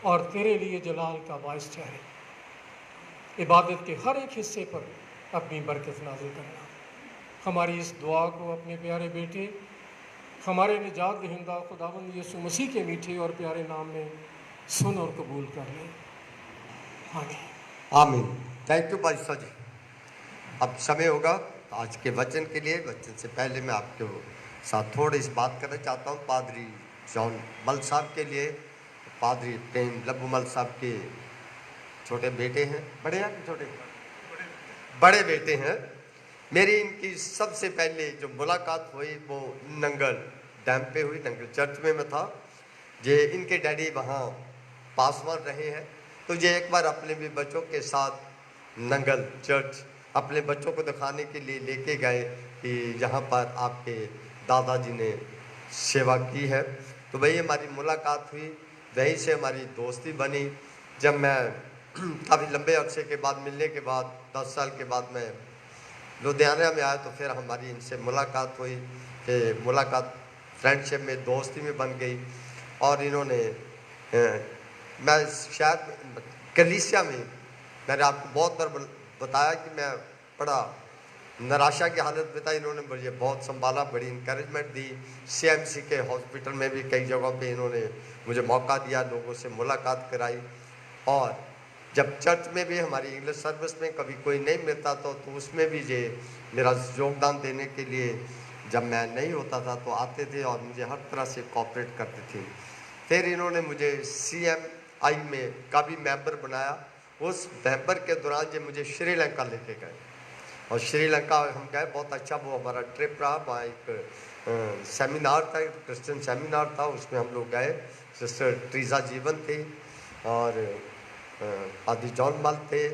और तेरे लिए जलाल का बायस ठहरे। इबादत के हर एक हिस्से पर अपनी बरकत नाज़िल करना। हमारी इस दुआ को अपने प्यारे बेटे हमारे निजात दहिंदा खुदावंद यीशु मसीह के मीठे और प्यारे नाम में सुन और कबूल कर ले। आमीन। आमीन। थैंक यू पास्टर जी। अब समय होगा आज के वचन के लिए। वचन से पहले मैं आपके साथ थोड़ी इस बात करना चाहता हूँ। पादरी जॉन मल साहब के लिए, पादरी प्रेम लब्बू मल साहब के छोटे बेटे हैं, बड़े हैं कि छोटे, बड़े बेटे हैं। मेरी इनकी सबसे पहले जो मुलाकात हुई वो नंगल डैम पे हुई, नंगल चर्च में मैं था। जे इनके डैडी वहाँ पासवान रहे हैं, तो ये एक बार अपने भी बच्चों के साथ नंगल चर्च अपने बच्चों को दिखाने के लिए लेके गए कि यहाँ पर आपके दादाजी ने सेवा की है। तो वही हमारी मुलाकात हुई, वहीं से हमारी दोस्ती बनी। जब मैं काफ़ी लंबे अरसे के बाद मिलने के बाद 10 साल के बाद मैं लुधियाना में आया, तो फिर हमारी इनसे मुलाकात हुई कि मुलाकात फ्रेंडशिप में, दोस्ती में बन गई। और इन्होंने मैं शायद कलीसिया में मैंने आपको बहुत बार बताया कि मैं बड़ा निराशा की हालत में था, इन्होंने मुझे बहुत संभाला, बड़ी इंकरेजमेंट दी। CMC के हॉस्पिटल में भी कई जगहों पे इन्होंने मुझे मौका दिया, लोगों से मुलाकात कराई। और जब चर्च में भी हमारी इंग्लिश सर्विस में कभी कोई नहीं मिलता तो उसमें भी ये मेरा योगदान देने के लिए जब मैं नहीं होता था तो आते थे और मुझे हर तरह से कोऑपरेट करते थे। फिर इन्होंने मुझे CMI में का भी मेंबर बनाया। उस मेंबर के दौरान ये मुझे श्रीलंका लेके गए और श्रीलंका हम गए, बहुत अच्छा वो हमारा ट्रिप रहा। वहाँ एक सेमिनार था, क्रिश्चियन सेमिनार था, उसमें हम लोग गए। सिस्टर ट्रीजा जीवन थे और पादरी जॉन मल थे,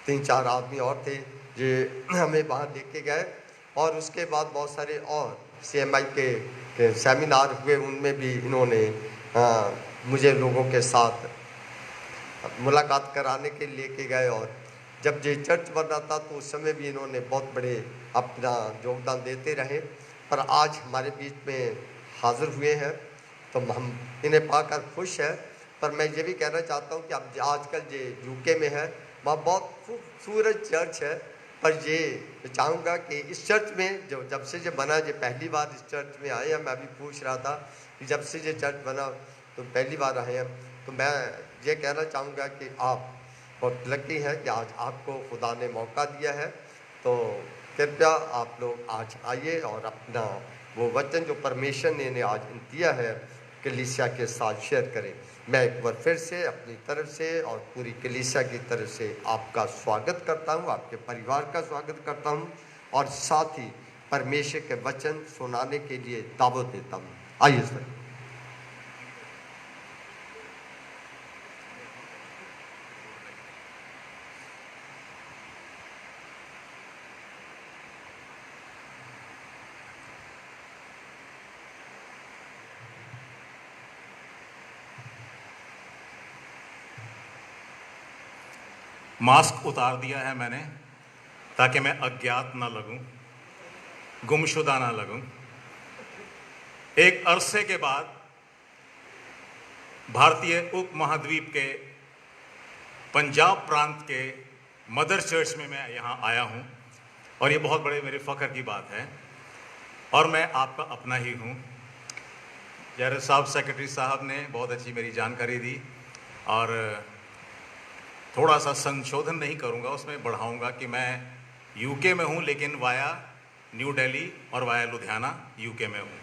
3-4 आदमी और थे, ये हमें वहाँ लेके गए। और उसके बाद बहुत सारे और CMI के सेमिनार हुए, उनमें भी इन्होंने मुझे लोगों के साथ मुलाकात कराने के लिए लेके गए। और जब ये चर्च बन रहा था तो उस समय भी इन्होंने बहुत बड़े अपना योगदान देते रहे। पर आज हमारे बीच में हाज़िर हुए हैं तो हम इन्हें पाकर खुश हैं। पर मैं ये भी कहना चाहता हूँ कि अब आजकल ये UK में है, वहाँ बहुत खूबसूरत चर्च है। पर ये चाहूँगा कि इस चर्च में जो जब से ये बना, ये पहली बार इस चर्च में आए हैं। मैं अभी पूछ रहा था कि जब से ये चर्च बना तो पहली बार आए हैं। तो मैं ये कहना चाहूँगा कि आप बहुत लकी हैं कि आज आपको खुदा ने मौका दिया है। तो कृपया आप लोग आज आइए और अपना वो वचन जो परमेश्वर ने आज दिया है कलीसिया के साथ शेयर करें। मैं एक बार फिर से अपनी तरफ से और पूरी कलीसिया की तरफ से आपका स्वागत करता हूं, आपके परिवार का स्वागत करता हूं और साथ ही परमेश्वर के वचन सुनाने के लिए दावत देता हूं। आइए सर। मास्क उतार दिया है मैंने ताकि मैं अज्ञात ना लगूं, गुमशुदा ना लगूं। एक अरसे के बाद भारतीय उपमहाद्वीप के पंजाब प्रांत के मदर चर्च में मैं यहाँ आया हूँ और ये बहुत बड़े मेरे फ़ख्र की बात है और मैं आपका अपना ही हूँ। जैसे साहब सेक्रेटरी साहब ने बहुत अच्छी मेरी जानकारी दी और थोड़ा सा संशोधन नहीं करूँगा, उसमें बढ़ाऊँगा कि मैं यूके में हूँ लेकिन वाया न्यू दिल्ली और वाया लुधियाना यूके में हूँ।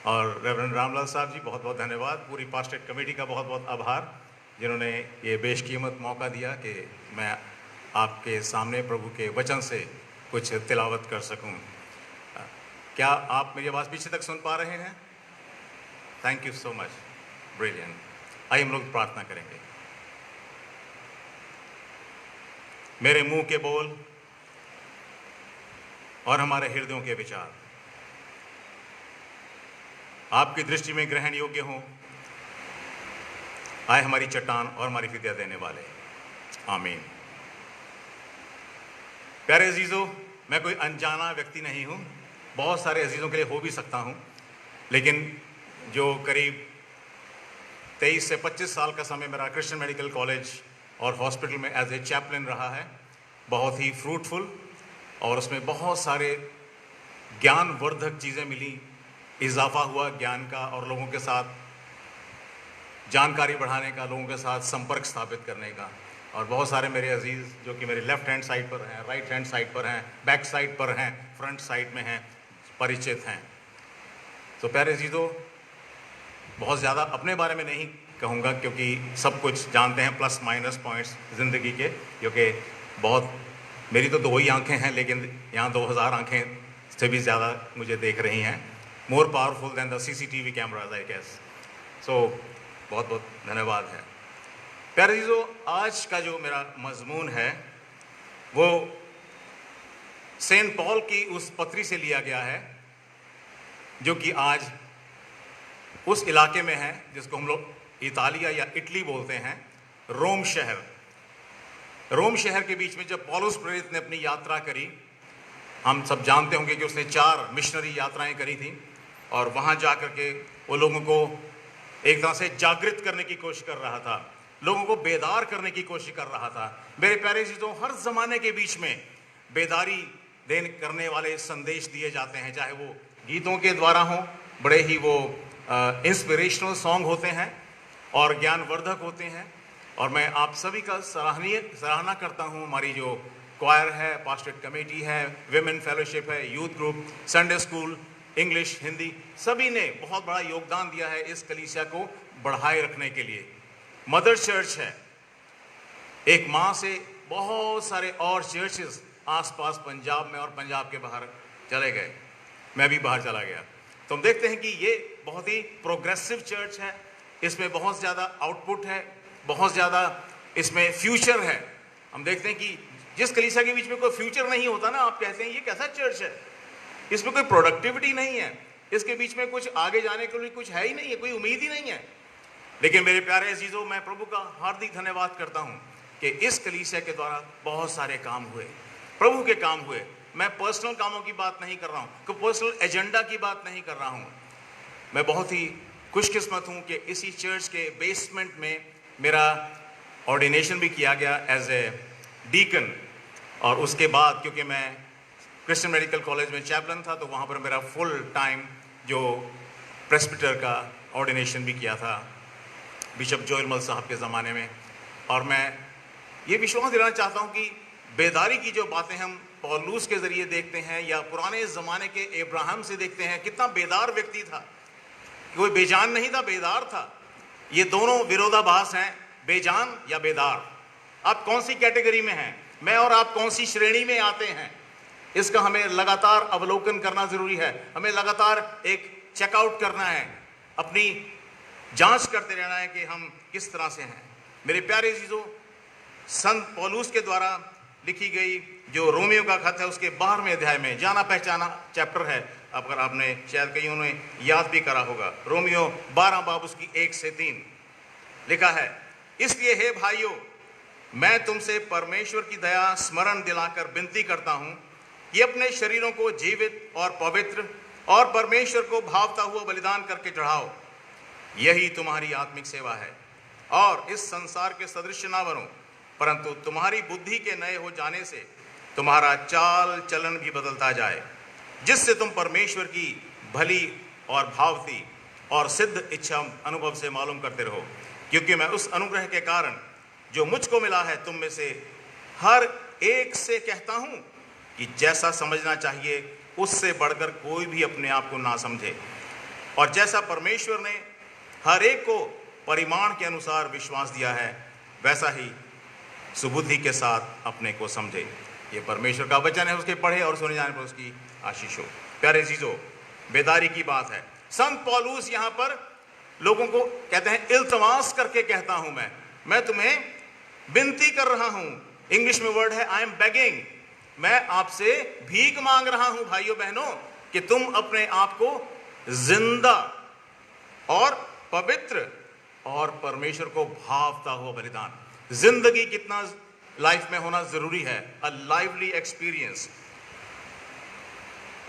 और रेवरेंड रामलाल साहब जी बहुत बहुत धन्यवाद, पूरी पास्टेट कमेटी का बहुत बहुत आभार जिन्होंने ये बेशकीमत मौका दिया कि मैं आपके सामने प्रभु के वचन से कुछ तिलावत कर सकूं। क्या आप मेरी आवाज़ पीछे तक सुन पा रहे हैं? Thank you so much, brilliant. आइए हम लोग प्रार्थना करेंगे। मेरे मुंह के बोल और हमारे हृदयों के विचार आपकी दृष्टि में ग्रहण योग्य हों। आए हमारी चट्टान और हमारी फिदिया देने वाले, आमीन। प्यारे अजीजों, मैं कोई अनजाना व्यक्ति नहीं हूँ, बहुत सारे अजीजों के लिए हो भी सकता हूँ, लेकिन जो करीब 23 से 25 साल का समय मेरा क्रिश्चियन मेडिकल कॉलेज और हॉस्पिटल में एज ए चैपलिन रहा है, बहुत ही फ्रूटफुल और उसमें बहुत सारे ज्ञानवर्धक चीज़ें मिली, इजाफा हुआ ज्ञान का और लोगों के साथ जानकारी बढ़ाने का, लोगों के साथ संपर्क स्थापित करने का। और बहुत सारे मेरे अजीज़ जो कि मेरे लेफ़्ट हैंड साइड पर हैं, राइट हैंड साइड पर हैं, बैक साइड पर हैं, फ्रंट साइड में हैं, परिचित हैं। तो प्यारे अजीज़ों, बहुत ज़्यादा अपने बारे में नहीं कहूँगा क्योंकि सब कुछ जानते हैं, प्लस माइनस पॉइंट्स ज़िंदगी के, क्योंकि बहुत मेरी तो 2 ही आँखें हैं लेकिन यहाँ 2000 आँखें से भी ज़्यादा मुझे देख रही हैं। More powerful than the CCTV cameras I guess. So बहुत बहुत धन्यवाद है। प्यारे अजीजों, आज का जो मेरा मजमून है वो सेंट पॉल की उस पत्री से लिया गया है जो कि आज उस इलाके में है जिसको हम लोग इतालिया या इटली बोलते हैं, रोम शहर। रोम शहर के बीच में जब पौलुस प्रेरित ने अपनी यात्रा करी, हम सब जानते होंगे कि उसने 4 मिशनरी यात्राएं करी थी और वहाँ जा कर के वो लोगों को एक तरह से जागृत करने की कोशिश कर रहा था, लोगों को बेदार करने की कोशिश कर रहा था। मेरे प्यारे चीज़ों, हर ज़माने के बीच में बेदारी करने वाले संदेश दिए जाते हैं, चाहे वो गीतों के द्वारा हों, बड़े ही वो इंस्पिरेशनल सॉन्ग होते हैं और ज्ञानवर्धक होते हैं। और मैं आप सभी का सराहना करता हूँ। हमारी जो क्वायर है, पास्टेट कमेटी है, विमेन फेलोशिप है, youth group, Sunday school, English, Hindi, सभी ने बहुत बड़ा योगदान दिया है इस कलीसिया को बढ़ाए रखने के लिए। मदर चर्च है, एक माँ से बहुत सारे और चर्चेस आसपास पंजाब में और पंजाब के बाहर चले गए, मैं भी बाहर चला गया। तो हम देखते हैं कि ये बहुत ही प्रोग्रेसिव चर्च है, इसमें बहुत ज़्यादा आउटपुट है, बहुत ज़्यादा इसमें फ्यूचर है। हम देखते हैं कि जिस कलीसिया के बीच में कोई फ्यूचर नहीं होता ना, आप कहते हैं ये कैसा चर्च है, इसमें कोई प्रोडक्टिविटी नहीं है, इसके बीच में कुछ आगे जाने के लिए कुछ है ही नहीं है, कोई उम्मीद ही नहीं है। लेकिन मेरे प्यारे अजीजों, मैं प्रभु का हार्दिक धन्यवाद करता हूँ कि इस कलीसिया के द्वारा बहुत सारे काम हुए, प्रभु के काम हुए। मैं पर्सनल कामों की बात नहीं कर रहा हूँ, कोई पर्सनल एजेंडा की बात नहीं कर रहा हूँ। मैं बहुत ही खुशकिस्मत हूँ कि इसी चर्च के बेसमेंट में मेरा ऑर्डिनेशन भी किया गया एज ए डीकन, और उसके बाद क्योंकि मैं क्रिश्चियन मेडिकल कॉलेज में चैपलन था तो वहाँ पर मेरा फुल टाइम जो प्रेस्बिटर का ऑर्डिनेशन भी किया था बिशप जोएल मल साहब के ज़माने में। और मैं ये विश्वास दिलाना चाहता हूँ कि बेदारी की जो बातें हम पौलुस के जरिए देखते हैं या पुराने जमाने के अब्राहम से देखते हैं, कितना बेदार व्यक्ति था। कोई बेजान नहीं था, बेदार था। ये दोनों विरोधाभास हैं, बेजान या बेदार। आप कौन सी कैटेगरी में हैं, मैं और आप कौन सी श्रेणी में आते हैं, इसका हमें लगातार अवलोकन करना जरूरी है। हमें लगातार एक चेकआउट करना है, अपनी जांच करते रहना है कि हम किस तरह से हैं। मेरे प्यारे चीजों, संत पौलुस के द्वारा लिखी गई जो रोमियो का खत है, उसके 12वें अध्याय में जाना पहचाना चैप्टर है, अगर आपने शायद कईयों ने याद भी करा होगा। रोमियो 12 बाब उसकी 1 से 3 लिखा है, इसलिए हे भाइयों, मैं तुमसे परमेश्वर की दया स्मरण दिलाकर विनती करता हूं कि अपने शरीरों को जीवित और पवित्र और परमेश्वर को भावता हुआ बलिदान करके चढ़ाओ, यही तुम्हारी आत्मिक सेवा है। और इस संसार के सदृश ना बनो, परंतु तुम्हारी बुद्धि के नए हो जाने से तुम्हारा चाल चलन भी बदलता जाए, जिससे तुम परमेश्वर की भली और भावती और सिद्ध इच्छा अनुभव से मालूम करते रहो। क्योंकि मैं उस अनुग्रह के कारण जो मुझको मिला है तुम में से हर एक से कहता हूं कि जैसा समझना चाहिए उससे बढ़कर कोई भी अपने आप को ना समझे, और जैसा परमेश्वर ने हर एक को परिमाण के अनुसार विश्वास दिया है, वैसा ही सुबुद्धि के साथ अपने को समझे। ये परमेश्वर का वचन है, उसके पढ़े और सुने जाने पर उसकी आशीष हो। प्यारे चीजों, बेदारी की बात है। संत पौलुस यहाँ पर लोगों को कहते हैं, इल्तमास करके कहता हूं, मैं तुम्हें विनती कर रहा हूं। इंग्लिश में वर्ड है आई एम बेगिंग, मैं आपसे भीख मांग रहा हूं भाइयों बहनों, कि तुम अपने आप को जिंदा और पवित्र और परमेश्वर को भावता हुआ बलिदान। जिंदगी कितना लाइफ में होना जरूरी है, अ लाइवली एक्सपीरियंस।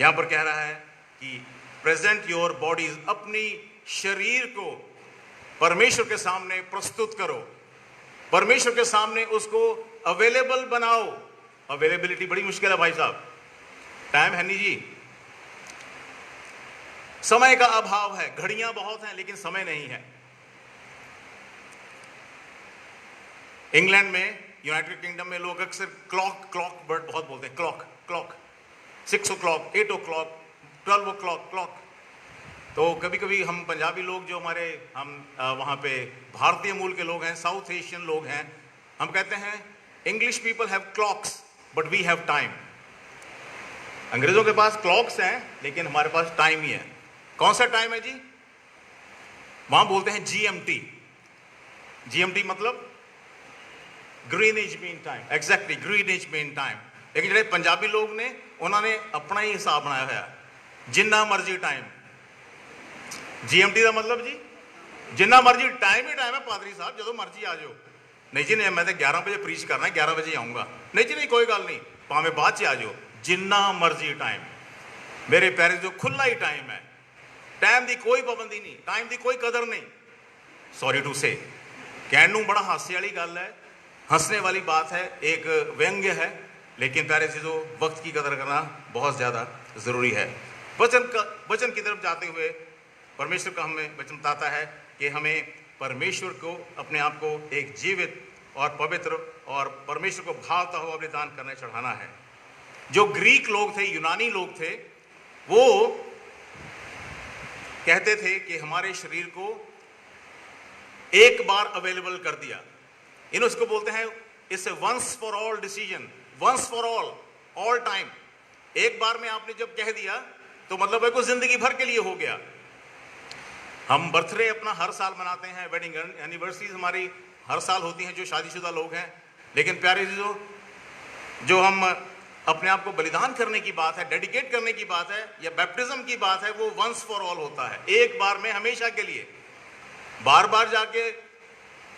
यहां पर कह रहा है कि प्रेजेंट योर बॉडीज, अपनी शरीर को परमेश्वर के सामने प्रस्तुत करो, परमेश्वर के सामने उसको अवेलेबल बनाओ। अवेलेबिलिटी बड़ी मुश्किल है भाई साहब, टाइम है नहीं जी, समय का अभाव है, घड़ियां बहुत हैं लेकिन समय नहीं है। इंग्लैंड में, यूनाइटेड किंगडम में लोग अक्सर क्लॉक वर्ड बहुत बोलते हैं, clock 6 o'clock, 8 o'clock, 12 o'clock clock. तो कभी कभी हम पंजाबी लोग जो हम वहाँ पे भारतीय मूल के लोग हैं, साउथ एशियन लोग हैं, हम कहते हैं English people have clocks but we have time. अंग्रेजों के पास क्लॉक्स हैं लेकिन हमारे पास टाइम ही है। कौन सा टाइम है जी? वहां बोलते हैं GMT। GMT मतलब Greenwich mean time, exactly Greenwich mean time. लेकिन जो पंजाबी लोग ने, उन्होंने अपना ही हिसाब बनाया है, जिन्ना मर्जी टाइम। GMT का मतलब जी जिन्ना मर्जी टाइम ही टाइम है, पादरी साहब जो मर्जी आ जाओ। नहीं जी नहीं, मैं तो 11 बजे प्रीच करना है, 11 बजे आऊंगा। नहीं जी नहीं, कोई गल नहीं, भावें बाद च आ जाओ, जिन्ना मर्जी टाइम। मेरे प्यारे जो खुला ही टाइम है, टाइम की कोई पाबंदी नहीं, टाइम की कोई कदर नहीं। सॉरी टू से, कहने नूं बड़ा हास्य वाली गल है, हंसने वाली बात है, एक व्यंग्य है, लेकिन प्यारे चीजों वक्त की कदर करना बहुत ज़्यादा ज़रूरी है। वचन की तरफ जाते हुए परमेश्वर का हमें वचन बताता है कि हमें परमेश्वर को, अपने आप को एक जीवित और पवित्र और परमेश्वर को भावता हुआ बलिदान करने चढ़ाना है। जो ग्रीक लोग थे, यूनानी लोग थे, वो कहते थे कि हमारे शरीर को एक बार अवेलेबल कर दिया, इन उसको बोलते हैं, इससे once for all decision, once for all time. एक बार में आपने जब कह दिया तो मतलब है को जिंदगी भर के लिए हो गया। हम बर्थडे अपना हर साल मनाते हैं, वेडिंग एनिवर्सरीज हमारी हर साल होती हैं जो शादीशुदा लोग हैं, लेकिन प्यारे जो हम अपने आप को बलिदान करने की बात है, डेडिकेट करने की बात है, या बैप्टिज्म की बात है, वो वंस फॉर ऑल होता है, एक बार में हमेशा के लिए। बार बार जाके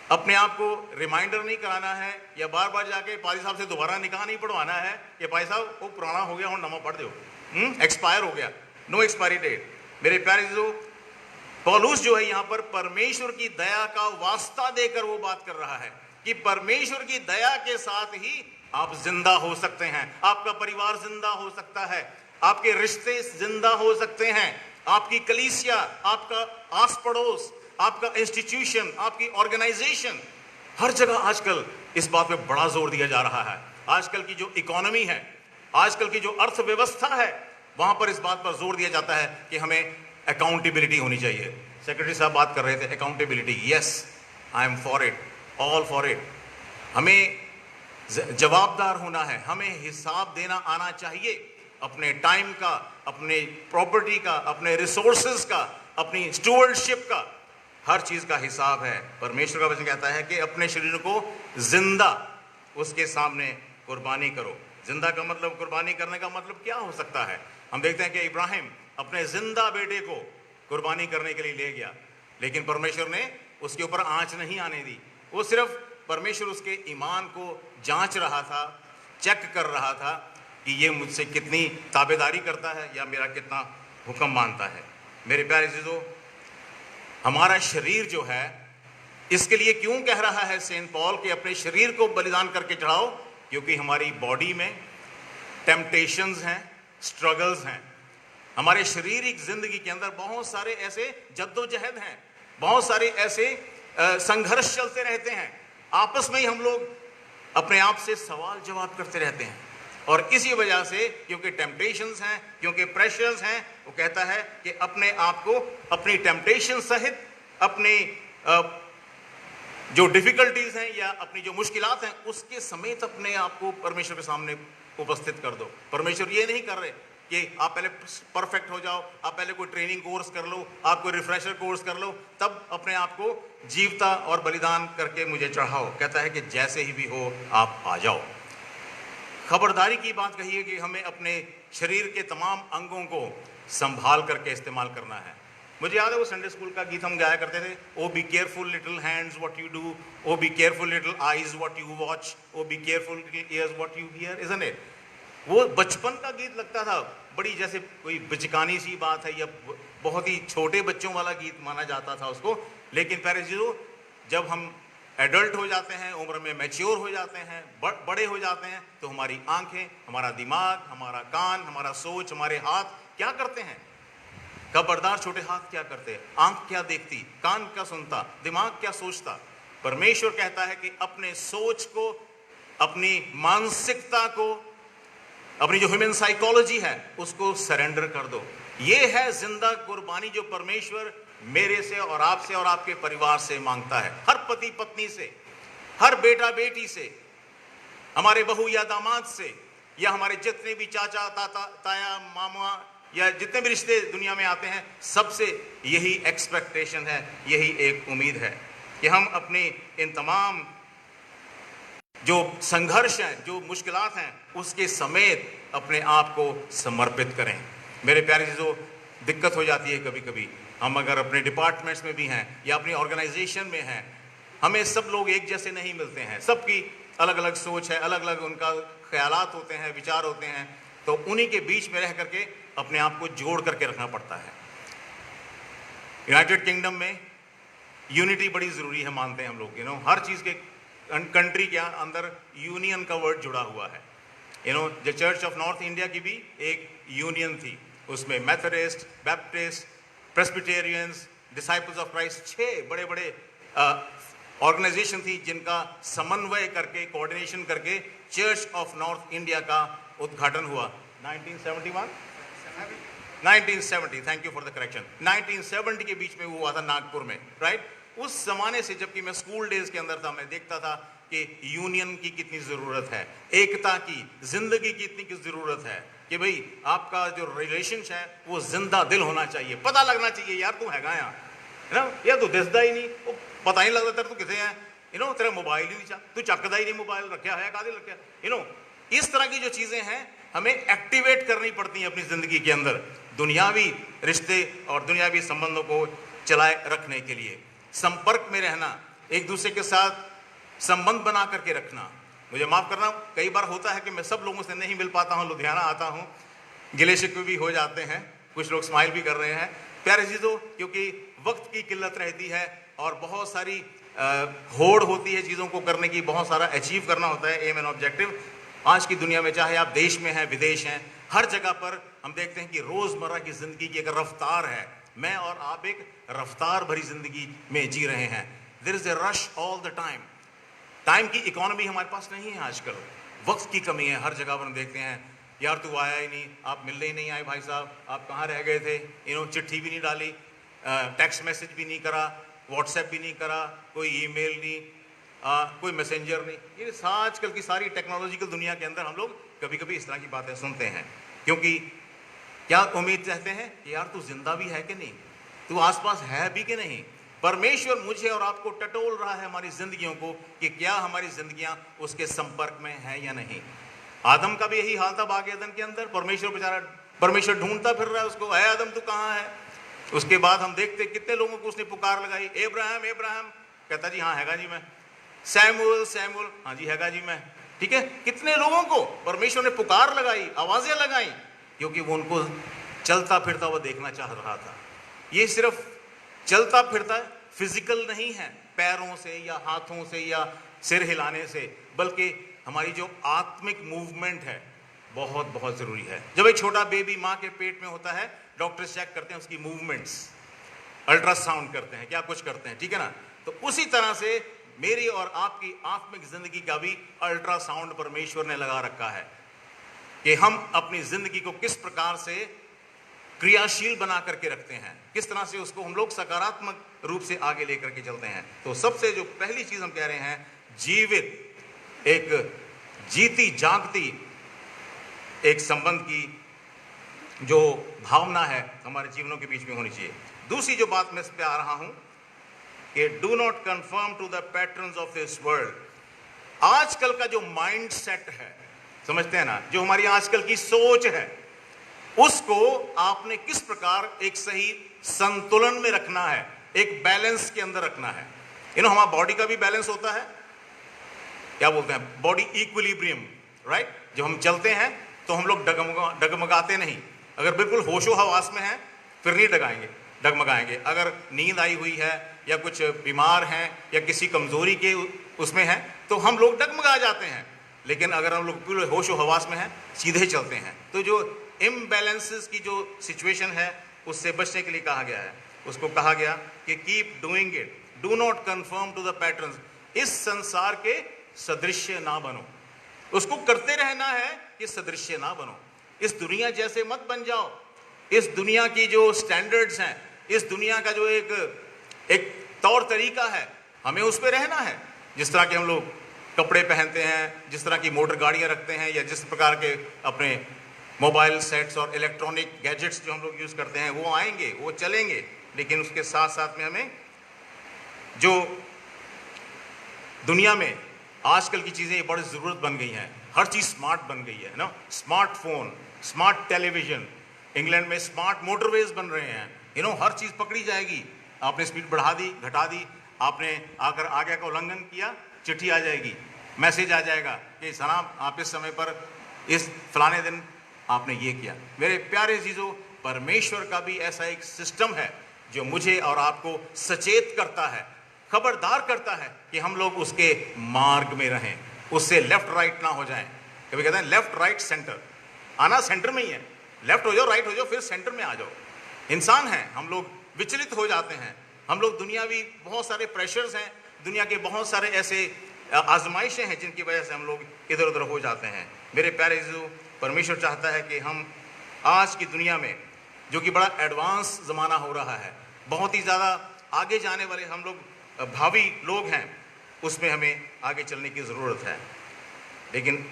अपने आप को रिमाइंडर नहीं कराना है, या बार बार जाके पादी साहब से दोबारा निकाह नहीं पढ़वाना है कि भाई साहब वो पुराना हो गया, हम नवा पढ़ दो, एक्सपायर हो गया, नो एक्सपायरी डेट। मेरे प्यारे पौलुस जो है यहाँ पर परमेश्वर की दया का वास्ता देकर वो बात कर रहा है कि परमेश्वर की दया के साथ ही आप जिंदा हो सकते हैं, आपका परिवार जिंदा हो सकता है, आपके रिश्ते जिंदा हो सकते हैं, आपकी कलीसिया, आपका आस पड़ोस, आपका इंस्टीट्यूशन, आपकी ऑर्गेनाइजेशन, हर जगह आजकल इस बात पे बड़ा जोर दिया जा रहा है। आजकल की जो इकोनॉमी है, आजकल की जो अर्थव्यवस्था है वहां पर इस बात पर जोर दिया जाता है कि हमें अकाउंटेबिलिटी होनी चाहिए। सेक्रेटरी साहब बात कर रहे थे accountability, yes I am for it, all for it. हमें जवाबदार होना है, हमें हिसाब देना आना चाहिए अपने टाइम का, अपने प्रॉपर्टी का, अपने रिसोर्सेज का, अपनी स्टूवर्डशिप का, हर चीज का हिसाब है। परमेश्वर का वचन कहता है कि अपने शरीर को जिंदा उसके सामने कुर्बानी करो। जिंदा का मतलब, कुर्बानी करने का मतलब क्या हो सकता है? हम देखते हैं कि इब्राहिम अपने जिंदा बेटे को कुर्बानी करने के लिए ले गया, लेकिन परमेश्वर ने उसके ऊपर आंच नहीं आने दी। वो सिर्फ परमेश्वर उसके ईमान को जांच रहा था, चेक कर रहा था कि ये मुझसे कितनी ताबेदारी करता है या मेरा कितना हुक्म मानता है। मेरे प्यारे अजीजों, हमारा शरीर जो है, इसके लिए क्यों कह रहा है सेंट पॉल कि अपने शरीर को बलिदान करके चढ़ाओ? क्योंकि हमारी बॉडी में टेम्पटेशंस हैं, स्ट्रगल्स हैं। हमारे शारीरिक जिंदगी के अंदर बहुत सारे ऐसे जद्दोजहद हैं, बहुत सारे ऐसे संघर्ष चलते रहते हैं। आपस में ही हम लोग अपने आप से सवाल जवाब करते रहते हैं, और इसी वजह से, क्योंकि टेम्पटेशंस हैं, क्योंकि प्रेशर्स हैं, वो कहता है कि अपने आप को अपनी टेम्पटेशन सहित, अपनी जो डिफिकल्टीज हैं या अपनी जो मुश्किलात हैं उसके समेत अपने आप को परमेश्वर के सामने उपस्थित कर दो। परमेश्वर ये नहीं कर रहे कि आप पहले परफेक्ट हो जाओ, आप पहले कोई ट्रेनिंग कोर्स कर लो, आप कोई रिफ्रेशर कोर्स कर लो, तब अपने आप को जीवता और बलिदान करके मुझे चढ़ाओ। कहता है कि जैसे ही भी हो आप आ जाओ। खबरदारी की बात कही है कि हमें अपने शरीर के तमाम अंगों को संभाल करके इस्तेमाल करना है। मुझे याद है वो संडे स्कूल का गीत हम गाया करते थे, O be careful little hands what you do, O be careful little eyes what you watch, O be careful little ears what you hear, isn't it? वो बचपन का गीत लगता था, बड़ी जैसे कोई बचकानी सी बात है या बहुत ही छोटे बच्चों वाला गीत माना जाता था उसको। लेकिन प्यारे जीरो, जब हम एडल्ट हो जाते हैं, उम्र में मैच्योर हो जाते हैं, बड़े हो जाते हैं, तो हमारी आंखें, हमारा दिमाग, हमारा कान, हमारा सोच, हमारे हाथ क्या करते हैं? खबरदार, छोटे हाथ क्या करते हैं? आंख क्या देखती, कान क्या सुनता, दिमाग क्या सोचता? परमेश्वर कहता है कि अपने सोच को, अपनी मानसिकता को, अपनी जो ह्यूमन साइकोलॉजी है उसको सरेंडर कर दो। ये है जिंदा कुर्बानी जो परमेश्वर मेरे से और आपसे और आपके परिवार से मांगता है। हर पति पत्नी से, हर बेटा बेटी से, हमारे बहू या दामाद से, या हमारे जितने भी चाचा ताता ताया मामा या जितने भी रिश्ते दुनिया में आते हैं, सबसे यही एक्सपेक्टेशन है, यही एक उम्मीद है कि हम अपने इन तमाम जो संघर्ष हैं, जो मुश्किलात हैं, उसके समेत अपने आप को समर्पित करें। मेरे प्यारे चीज़ों, दिक्कत हो जाती है कभी कभी। हम अगर अपने डिपार्टमेंट्स में भी हैं या अपनी ऑर्गेनाइजेशन में हैं, हमें सब लोग एक जैसे नहीं मिलते हैं, सबकी अलग अलग सोच है, अलग अलग उनका ख्यालात होते हैं, विचार होते हैं। तो उन्हीं के बीच में रह करके अपने आप को जोड़ करके रखना पड़ता है। यूनाइटेड किंगडम में यूनिटी बड़ी ज़रूरी है, मानते हैं हम लोग। हर चीज़ के कंट्री के अंदर यूनियन का वर्ड जुड़ा हुआ है। The Church of North India की भी एक यूनियन थी, उसमें Methodist, Baptist, Presbyterians, Disciples of Christ, 6 बड़े बड़े ऑर्गेनाइजेशन थी जिनका समन्वय करके, कोऑर्डिनेशन करके चर्च ऑफ नॉर्थ इंडिया का उद्घाटन हुआ 1970, thank you for the correction, 1970 के बीच में वो हुआ था नागपुर में, राइट? उस जमाने से, जबकि मैं स्कूल डेज के अंदर था, मैं देखता था कि यूनियन की कितनी ज़रूरत है, एकता की, जिंदगी की इतनी ज़रूरत है कि भाई आपका जो रिलेशन है वो जिंदा दिल होना चाहिए, पता लगना चाहिए यार तू हैगा यहाँ, है ना? यार तू दिसदा ही नहीं, वो पता नहीं लगता तेरे तू कितने है, तेरा मोबाइल ही नहीं, तू चकदा ही नहीं, मोबाइल रखा है कादे रखा, इस तरह की जो चीज़ें हैं हमें एक्टिवेट करनी पड़ती हैं अपनी ज़िंदगी के अंदर, दुनियावी रिश्ते और दुनियावी संबंधों को चलाए रखने के लिए। संपर्क में रहना, एक दूसरे के साथ संबंध बना करके रखना। मुझे माफ़ करना, कई बार होता है कि मैं सब लोगों से नहीं मिल पाता हूँ, लुधियाना आता हूँ, गिले शिकवे भी हो जाते हैं, कुछ लोग स्माइल भी कर रहे हैं। प्यारे चीज़ों, क्योंकि वक्त की किल्लत रहती है और बहुत सारी होड़ होती है चीज़ों को करने की, बहुत सारा अचीव करना होता है, एम एंड ऑब्जेक्टिव। आज की दुनिया में, चाहे आप देश में हैं, विदेश हैं, हर जगह पर हम देखते हैं कि रोज़मर्रा की ज़िंदगी की एक रफ्तार है। मैं और आप एक रफ्तार भरी ज़िंदगी में जी रहे हैं। There is a rush all the time. Time की इकोनॉमी हमारे पास नहीं है आजकल, वक्त की कमी है। हर जगह पर हम देखते हैं यार तू आया ही नहीं, आप मिलने ही नहीं आए भाई साहब, आप कहाँ रह गए थे, चिट्ठी भी नहीं डाली, टेक्स्ट मैसेज भी नहीं करा, व्हाट्सएप भी नहीं करा, कोई ईमेल नहीं, कोई मैसेंजर नहीं। ये आजकल की सारी टेक्नोलॉजिकल दुनिया के अंदर हम लोग कभी कभी इस तरह की बातें सुनते हैं, क्योंकि क्या उम्मीद चाहते हैं कि यार तू जिंदा भी है कि नहीं, तू आसपास है भी कि नहीं। परमेश्वर मुझे और आपको टटोल रहा है हमारी जिंदगियों को कि क्या हमारी जिंदगियां उसके संपर्क में है या नहीं। आदम का भी यही हाल था बाग एदन के अंदर, परमेश्वर ढूंढता फिर रहा है उसको, है आदम तू कहाँ है। उसके बाद हम देखते कितने लोगों को उसने पुकार लगाई, एब्राहम एब्राहम, कहता जी हाँ हैगा जी मैं, सैमुअल सैमुअल, हाँ जी हैगा जी मैं, ठीक है। कितने लोगों को परमेश्वर ने पुकार लगाई, आवाजें लगाई, क्योंकि वो उनको चलता फिरता वो देखना चाह रहा था। ये सिर्फ चलता फिरता फिजिकल नहीं है, पैरों से या हाथों से या सिर हिलाने से, बल्कि हमारी जो आत्मिक मूवमेंट है बहुत बहुत जरूरी है। जब एक छोटा बेबी माँ के पेट में होता है, डॉक्टर चेक करते हैं उसकी मूवमेंट्स, अल्ट्रासाउंड करते हैं, क्या कुछ करते हैं, ठीक है ना। तो उसी तरह से मेरी और आपकी आत्मिक जिंदगी का भी अल्ट्रासाउंड परमेश्वर ने लगा रखा है कि हम अपनी जिंदगी को किस प्रकार से क्रियाशील बना करके रखते हैं, किस तरह से उसको हम लोग सकारात्मक रूप से आगे लेकर के चलते हैं। तो सबसे जो पहली चीज हम कह रहे हैं, जीवित एक जीती जागती एक संबंध की जो भावना है हमारे जीवनों के बीच में होनी चाहिए। दूसरी जो बात मैं इस पे आ रहा हूं कि do not conform to the patterns of this world. आजकल का जो माइंड सेट है, समझते हैं ना, जो हमारी आजकल की सोच है, उसको आपने किस प्रकार एक सही संतुलन में रखना है, एक बैलेंस के अंदर रखना है। हमारा बॉडी का भी बैलेंस होता है, क्या बोलते हैं, बॉडी इक्विलिब्रियम, राइट। जब हम चलते हैं तो हम लोग डगमगाते नहीं, अगर बिल्कुल होशो हवास में हैं फिर नहीं डगमगाएंगे। अगर नींद आई हुई है या कुछ बीमार हैं या किसी कमजोरी के उसमें हैं तो हम लोग डगमगा जाते हैं, लेकिन अगर हम लोग बिल्कुल होशो हवास में हैं सीधे चलते हैं। तो जो इम्बैलेंसेस की जो सिचुएशन है उससे बचने के लिए कहा गया है, उसको कहा गया कि keep doing it, do not conform to the patterns. इस संसार के सदृश्य ना बनो, उसको करते रहना है कि सदृश्य ना बनो। इस दुनिया जैसे मत बन जाओ। इस दुनिया की जो स्टैंडर्ड्स हैं, इस दुनिया का जो एक तौर तरीका है, हमें उस पर रहना है। जिस तरह के हम लोग कपड़े पहनते हैं, जिस तरह की मोटर गाड़ियां रखते हैं, या जिस प्रकार के अपने मोबाइल सेट्स और इलेक्ट्रॉनिक गैजेट्स जो हम लोग यूज करते हैं, वो आएंगे, वो चलेंगे, लेकिन उसके साथ साथ में हमें जो दुनिया में आजकल की चीजें बड़ी जरूरत बन गई हैं, हर चीज स्मार्ट बन गई है ना। स्मार्टफोन, स्मार्ट टेलीविजन, इंग्लैंड में स्मार्ट मोटरवेज बन रहे हैं, हर चीज पकड़ी जाएगी। आपने स्पीड बढ़ा दी, घटा दी, आपने आकर आज्ञा का उल्लंघन किया, चिट्ठी आ जाएगी, मैसेज आ जाएगा कि जनाब आप इस समय पर इस फलाने दिन आपने ये किया। मेरे प्यारे चीजों, परमेश्वर का भी ऐसा एक सिस्टम है जो मुझे और आपको सचेत करता है, खबरदार करता है कि हम लोग उसके मार्ग में रहें, उससे लेफ्ट राइट ना हो जाएं। कभी कहते हैं लेफ्ट राइट सेंटर, आना सेंटर में ही है, लेफ्ट हो जाओ, राइट हो जाओ, फिर सेंटर में आ जाओ। इंसान हैं हम लोग, विचलित हो जाते हैं हम लोग। दुनियावी बहुत सारे प्रेशर्स हैं, दुनिया के बहुत सारे ऐसे आजमाइशें हैं जिनकी वजह से हम लोग इधर उधर हो जाते हैं। मेरे प्यारे जो परमेश्वर चाहता है कि हम आज की दुनिया में, जो कि बड़ा एडवांस ज़माना हो रहा है, बहुत ही ज़्यादा आगे जाने वाले हम लोग भावी लोग हैं, उसमें हमें आगे चलने की ज़रूरत है। लेकिन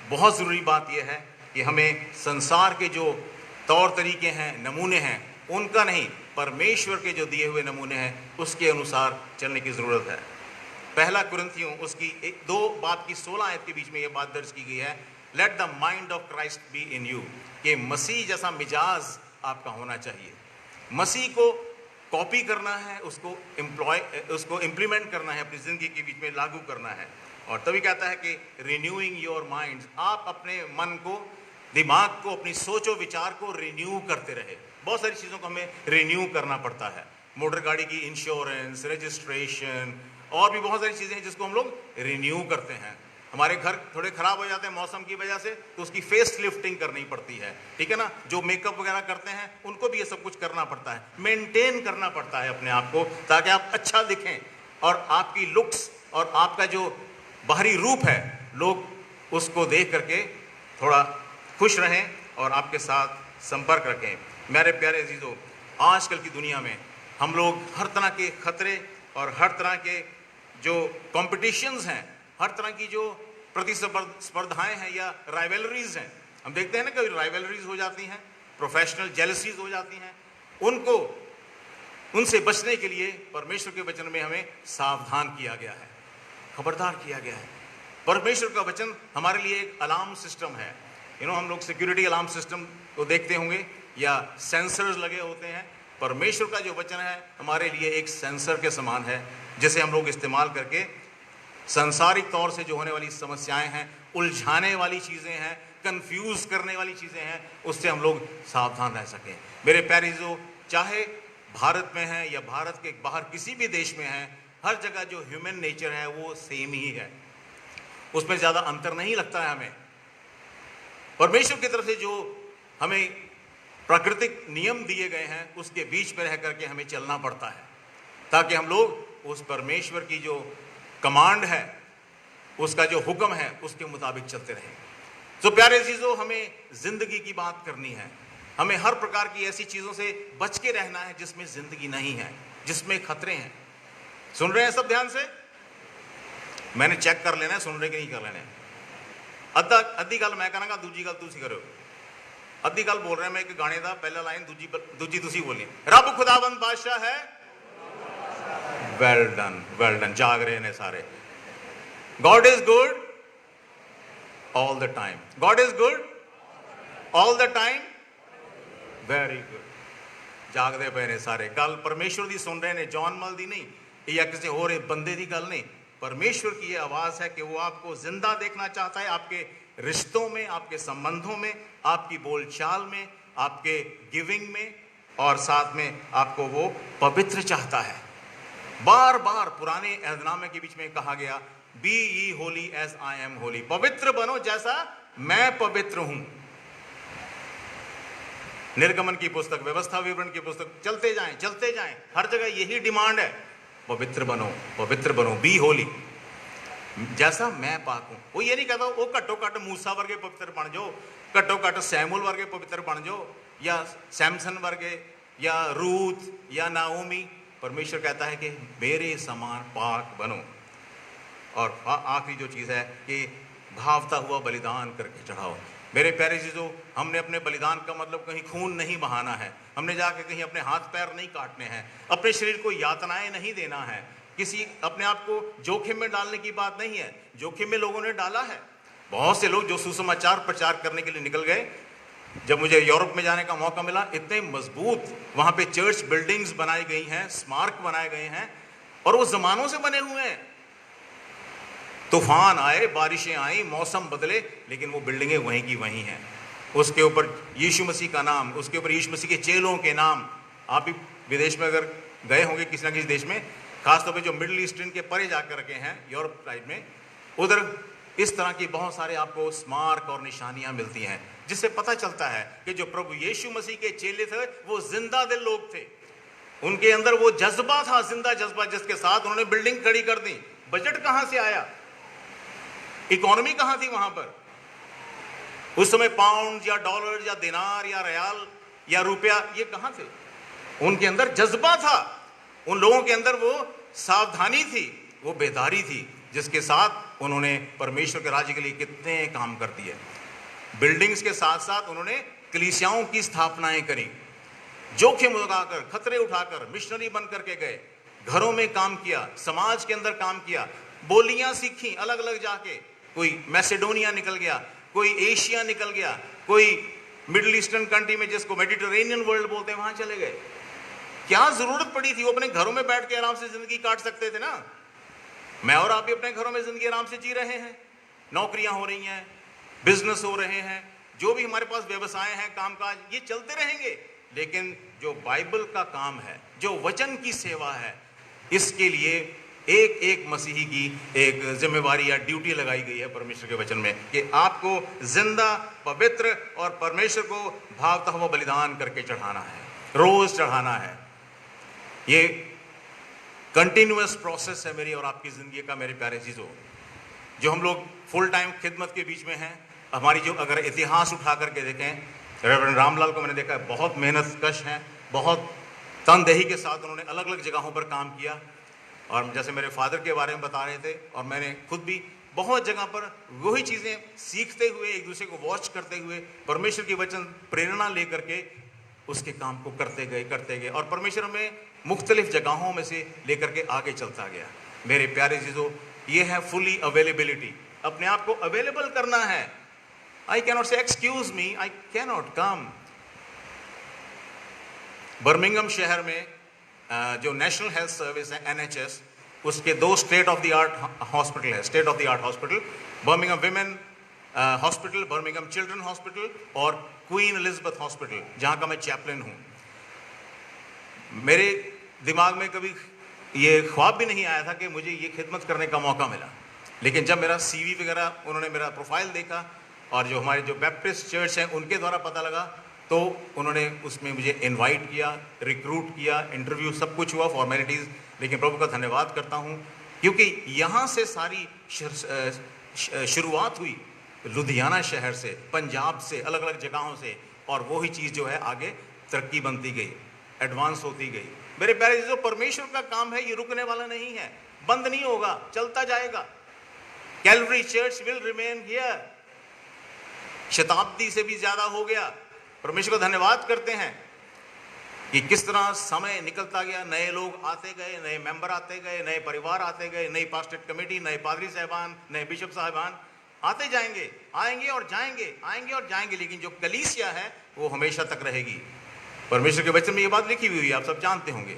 बहुत ज़रूरी बात यह है कि हमें संसार के जो तौर तरीके हैं, नमूने हैं, उनका नहीं, परमेश्वर के जो दिए हुए नमूने हैं उसके अनुसार चलने की ज़रूरत है। पहला कुरिन्थियों उसकी 2 की 16 आयत के बीच में ये बात दर्ज की गई है, let the mind of Christ be in you, कि मसीह जैसा मिजाज आपका होना चाहिए। मसीह को कॉपी करना है, उसको इम्प्लीमेंट करना है, अपनी ज़िंदगी के बीच में लागू करना है। और तभी कहता है कि रिन्यूइंग योर माइंड, आप अपने मन को, दिमाग को, अपनी सोचो विचार को रिन्यू करते रहे। बहुत सारी चीज़ों को हमें रिन्यू करना पड़ता है, मोटर गाड़ी की इंश्योरेंस, रजिस्ट्रेशन, और भी बहुत सारी चीज़ें हैं जिसको हम लोग रिन्यू करते हैं। हमारे घर थोड़े ख़राब हो जाते हैं मौसम की वजह से, तो उसकी फेस लिफ्टिंग करनी पड़ती है, ठीक है ना। जो मेकअप वगैरह करते हैं उनको भी ये सब कुछ करना पड़ता है, मेंटेन करना पड़ता है अपने आप को, ताकि आप अच्छा दिखें और आपकी लुक्स और आपका जो बाहरी रूप है, लोग उसको देख करके थोड़ा खुश रहें और आपके साथ संपर्क रखें। मेरे प्यारे अजीजों, आजकल की दुनिया में हम लोग हर तरह के खतरे और हर तरह के जो कॉम्पिटिशन्स हैं, हर तरह की जो प्रतिस्पर्धाएं हैं या राइवलरीज हैं, हम देखते हैं ना, कभी राइवलरीज हो जाती हैं, प्रोफेशनल जेलसीज हो जाती हैं। उनसे बचने के लिए परमेश्वर के वचन में हमें सावधान किया गया है, खबरदार किया गया है। परमेश्वर का वचन हमारे लिए एक अलार्म सिस्टम है। हम लोग सिक्योरिटी अलार्म सिस्टम को देखते होंगे या सेंसर्स लगे होते हैं। परमेश्वर का जो वचन है हमारे लिए एक सेंसर के समान है, जिसे हम लोग इस्तेमाल करके सांसारिक तौर से जो होने वाली समस्याएं हैं, उलझाने वाली चीज़ें हैं, कंफ्यूज करने वाली चीज़ें हैं, उससे हम लोग सावधान रह सकें। मेरे प्यारे जो चाहे भारत में है या भारत के बाहर किसी भी देश में है, हर जगह जो ह्यूमन नेचर है वो सेम ही है, उसमें ज़्यादा अंतर नहीं लगता है हमें। परमेश्वर की तरफ से जो हमें प्राकृतिक नियम दिए गए हैं उसके बीच में रह करके हमें चलना पड़ता है, ताकि हम लोग उस परमेश्वर की जो कमांड है, उसका जो हुक्म है, उसके मुताबिक चलते रहें। तो प्यारे अजीजों, हमें जिंदगी की बात करनी है। हमें हर प्रकार की ऐसी चीज़ों से बच के रहना है जिसमें जिंदगी नहीं है, जिसमें खतरे हैं। सुन रहे हैं सब ध्यान से? मैंने चेक कर लेना है सुन रहे कि नहीं कर लेना है। अद्धी गल मैं करांगा, दूजी गल तुसी करो। अद्धी गल बोल रहे हैं मैं, एक गाने का पहला लाइन, दूजी तुसी बोली। रब खुदाबंद बादशाह है, वेल डन, वेल डन। जाग रहे ने सारे। God is good all the time, God is good all the time, very good. जागते पे ने सारे। गल परमेश्वर की सुन रहे ने, जॉन मल दी नहीं या किसी होर बंदे की गल नहीं। परमेश्वर की यह आवाज़ है कि वो आपको जिंदा देखना चाहता है, आपके रिश्तों में, आपके संबंधों में, आपकी बोलचाल में, आपके गिविंग में, और साथ में आपको वो पवित्र चाहता है। बार बार पुराने अहदनामे के बीच में कहा गया, be ye holy as I am holy, पवित्र बनो जैसा मैं पवित्र हूं। निर्गमन की पुस्तक, व्यवस्था विवरण की पुस्तक, चलते जाएं, हर जगह यही डिमांड है, पवित्र बनो, बी होली जैसा मैं पाक हूं। वो ये नहीं कहता वो घट्टो घट मूसा वर्गे पवित्र बन जाओ, घट्टो घट सैमुअल वर्गे पवित्र बन जाओ, या सैमसन वर्गे, या रूथ, या नाओमी। परमेश्वर कहता है कि मेरे समान पाक बनो। और आखिरी जो चीज़ है कि भावता हुआ बलिदान करके चढ़ाओ। मेरे प्यारे चीज़ों, हमने अपने बलिदान का मतलब कहीं खून नहीं बहाना है, हमने जाके कहीं अपने हाथ पैर नहीं काटने हैं, अपने शरीर को यातनाएं नहीं देना है, किसी अपने आप को जोखिम में डालने की बात नहीं है। जोखिम में लोगों ने डाला है। बहुत से लोग जो सुसमाचार प्रचार करने के लिए निकल गए, जब मुझे यूरोप में जाने का मौका मिला, इतने मजबूत वहाँ पे चर्च बिल्डिंग्स बनाई गई हैं, स्मारक बनाए गए हैं, और वो जमानों से बने हुए हैं। तूफान आए, बारिशें आई, मौसम बदले, लेकिन वो बिल्डिंगें वहीं की वहीं हैं। उसके ऊपर यीशु मसीह का नाम, उसके ऊपर यीशु मसीह के चेलों के नाम। आप भी विदेश में अगर गए होंगे किसी न किसी देश में, खासतौर पे जो मिडिल ईस्टर्न के परे जाकर के हैं, यूरोप साइड में, उधर इस तरह की बहुत सारे आपको स्मारक और निशानियां मिलती हैं, जिससे पता चलता है कि जो प्रभु यीशु मसीह के चेले थे वो जिंदा दिल लोग थे। उनके अंदर वो जज्बा था, जिंदा जज्बा, जिसके साथ उन्होंने बिल्डिंग खड़ी कर दी। बजट कहां से आया, इकोनॉमी कहां थी वहां पर? उस समय पाउंड या डॉलर या दिनार या रियाल या रुपया, ये कहां थे? उनके अंदर जज्बा था, उन लोगों के अंदर वो सावधानी थी, वो बेदारी थी, जिसके साथ उन्होंने परमेश्वर के राज्य के लिए कितने काम कर दिए। बिल्डिंग्स के साथ साथ उन्होंने कलीसियाओं की स्थापनाएं करी, जोखिम उठाकर, खतरे उठाकर, मिशनरी बन करके गए, घरों में काम किया, समाज के अंदर काम किया, बोलियां सीखी अलग अलग जाके। कोई मैसेडोनिया निकल गया, कोई एशिया निकल गया, कोई मिडिल ईस्टर्न कंट्री में जिसको मेडिटेरेनियन वर्ल्ड बोलते हैं वहां चले गए। क्या जरूरत पड़ी थी? वो अपने घरों में बैठ के आराम से जिंदगी काट सकते थे ना। मैं और आप भी अपने घरों में जिंदगी आराम से जी रहे हैं, नौकरियां हो रही हैं, बिजनेस हो रहे हैं, जो भी हमारे पास व्यवसाय हैं, कामकाज, ये चलते रहेंगे। लेकिन जो बाइबल का काम है, जो वचन की सेवा है, इसके लिए एक एक मसीही की एक जिम्मेवारी या ड्यूटी लगाई गई है परमेश्वर के वचन में, कि आपको जिंदा, पवित्र और परमेश्वर को भावता हुआ बलिदान करके चढ़ाना है, रोज चढ़ाना है। ये कंटिन्यूअस प्रोसेस है मेरी और आपकी जिंदगी का। मेरे प्यारे चीज़ों, जो हम लोग फुल टाइम खिदमत के बीच में हैं, हमारी जो अगर इतिहास उठा करके देखें, रेवरेंड रामलाल को मैंने देखा है, बहुत मेहनत कश हैं, बहुत तनदेही के साथ उन्होंने अलग अलग जगहों पर काम किया। और जैसे मेरे फादर के बारे में बता रहे थे, और मैंने खुद भी बहुत जगह पर वही चीज़ें सीखते हुए, एक दूसरे को वॉच करते हुए, परमेश्वर की वचन प्रेरणा लेकर के उसके काम को करते गए और परमेश्वर हमें मुख्तलिफ जगहों में से लेकर के आगे चलता गया। मेरे प्यारे चीज़ों, ये है फुली अवेलेबिलिटी, अपने आप को अवेलेबल करना है। I cannot say excuse me, I cannot come. Birmingham शहर में जो नेशनल हेल्थ सर्विस है NHS, उसके 2 state of the art hospital है, state of the art hospital, Birmingham women hospital, Birmingham children hospital और क्वीन एलिजाबेथ हॉस्पिटल, जहाँ का मैं चैपलिन हूँ। मेरे दिमाग में कभी ये ख्वाब भी नहीं आया था कि मुझे ये खिदमत करने का मौका मिला, लेकिन जब मेरा CV वगैरह उन्होंने मेरा प्रोफाइल देखा और जो हमारे जो बैप्टिस्ट चर्च हैं उनके द्वारा पता लगा, तो उन्होंने उसमें मुझे इनवाइट किया, रिक्रूट किया, इंटरव्यू सब कुछ हुआ, फॉर्मेलिटीज़। लेकिन प्रभु का धन्यवाद करता हूँ, क्योंकि यहाँ से सारी शुरुआत हुई, लुधियाना शहर से, पंजाब से, अलग अलग जगहों से, और वही चीज़ जो है आगे तरक्की बनती गई, एडवांस होती गई। मेरे प्यारे जो परमेश्वर का काम है, ये रुकने वाला नहीं है, बंद नहीं होगा, चलता जाएगा। Calvary church will remain here. शताब्दी से भी ज्यादा हो गया। परमेश्वर का धन्यवाद करते हैं कि किस तरह समय निकलता गया, नए लोग आते गए, नए मेंबर आते गए, नए परिवार आते गए, नई पास्टरेट कमेटी, नए पादरी साहबान, नए बिशप साहबान आते जाएंगे, आएंगे और जाएंगे, आएंगे और जाएंगे, लेकिन जो कलीसिया है वो हमेशा तक रहेगी। परमेश्वर के वचन में ये बात लिखी हुई है, आप सब जानते होंगे।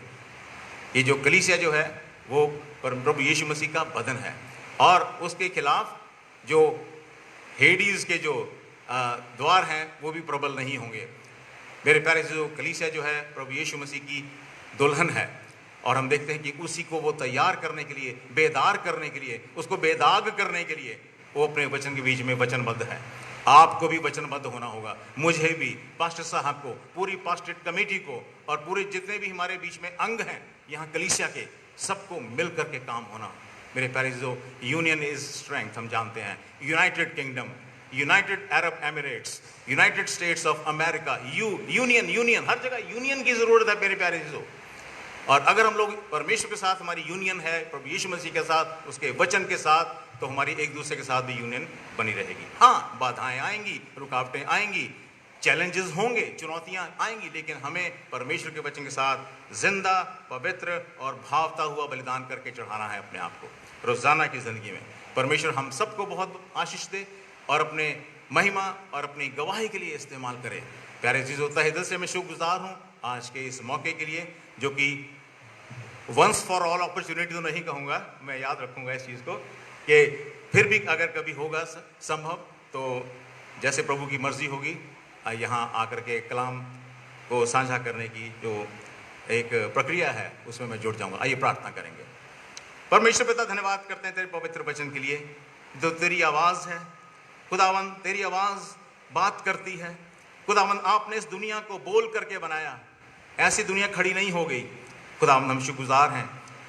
ये जो कलीसिया जो है वो प्रभु यीशु मसीह का बदन है, और उसके खिलाफ जो हेडीज के जो द्वार हैं वो भी प्रबल नहीं होंगे। मेरे प्यारे से जो कलीसिया जो है प्रभु यीशु मसीह की दुल्हन है, और हम देखते हैं कि उसी को वो तैयार करने के लिए, बेदार करने के लिए, उसको बेदाग करने के लिए वो अपने वचन के बीच में वचनबद्ध है। आपको भी वचनबद्ध होना होगा, मुझे भी, पास्टर साहब को, पूरी पास्टरेट कमेटी को, और पूरे जितने भी हमारे बीच में अंग हैं यहाँ कलीसिया के, सबको मिल करके काम होना। मेरे प्यारे जो यूनियन इज स्ट्रेंथ, हम जानते हैं, United Kingdom, United Arab Emirates, United States of America, union, हर जगह यूनियन की जरूरत है मेरे प्यारे जो। और अगर हम लोग परमेश्वर के साथ हमारी यूनियन है, प्रभु यीशु मसीह के साथ, उसके वचन के साथ, तो हमारी एक दूसरे के साथ भी यूनियन बनी रहेगी। हाँ, बाधाएं आएंगी, रुकावटें आएंगी, चैलेंजेस होंगे, चुनौतियां आएंगी, लेकिन हमें परमेश्वर के वचन के साथ जिंदा, पवित्र और भावता हुआ बलिदान करके चढ़ाना है अपने आप को रोजाना की जिंदगी में। परमेश्वर हम सबको बहुत आशीष दे और अपने महिमा और अपनी गवाही के लिए इस्तेमाल करे। प्यारे चीज़ों, तहे दिल से मैं शुक्रगुजार हूँ आज के इस मौके के लिए, जो कि वंस फॉर ऑल अपॉर्चुनिटी तो नहीं कहूँगा, मैं याद रखूँगा इस चीज़ को, कि फिर भी अगर कभी होगा संभव तो जैसे प्रभु की मर्जी होगी, यहाँ आकर के कलाम को साझा करने की जो एक प्रक्रिया है उसमें मैं जुड़ जाऊँगा। आइए प्रार्थना करेंगे। परमेश्वर पिता, धन्यवाद करते हैं तेरे पवित्र वचन के लिए, जो तेरी आवाज़ है खुदावन, तेरी आवाज़ बात करती है खुदावन। आपने इस दुनिया को बोल करके बनाया, ऐसी दुनिया खड़ी नहीं हो गई खुदावन। हम शुक्रगुजार हैं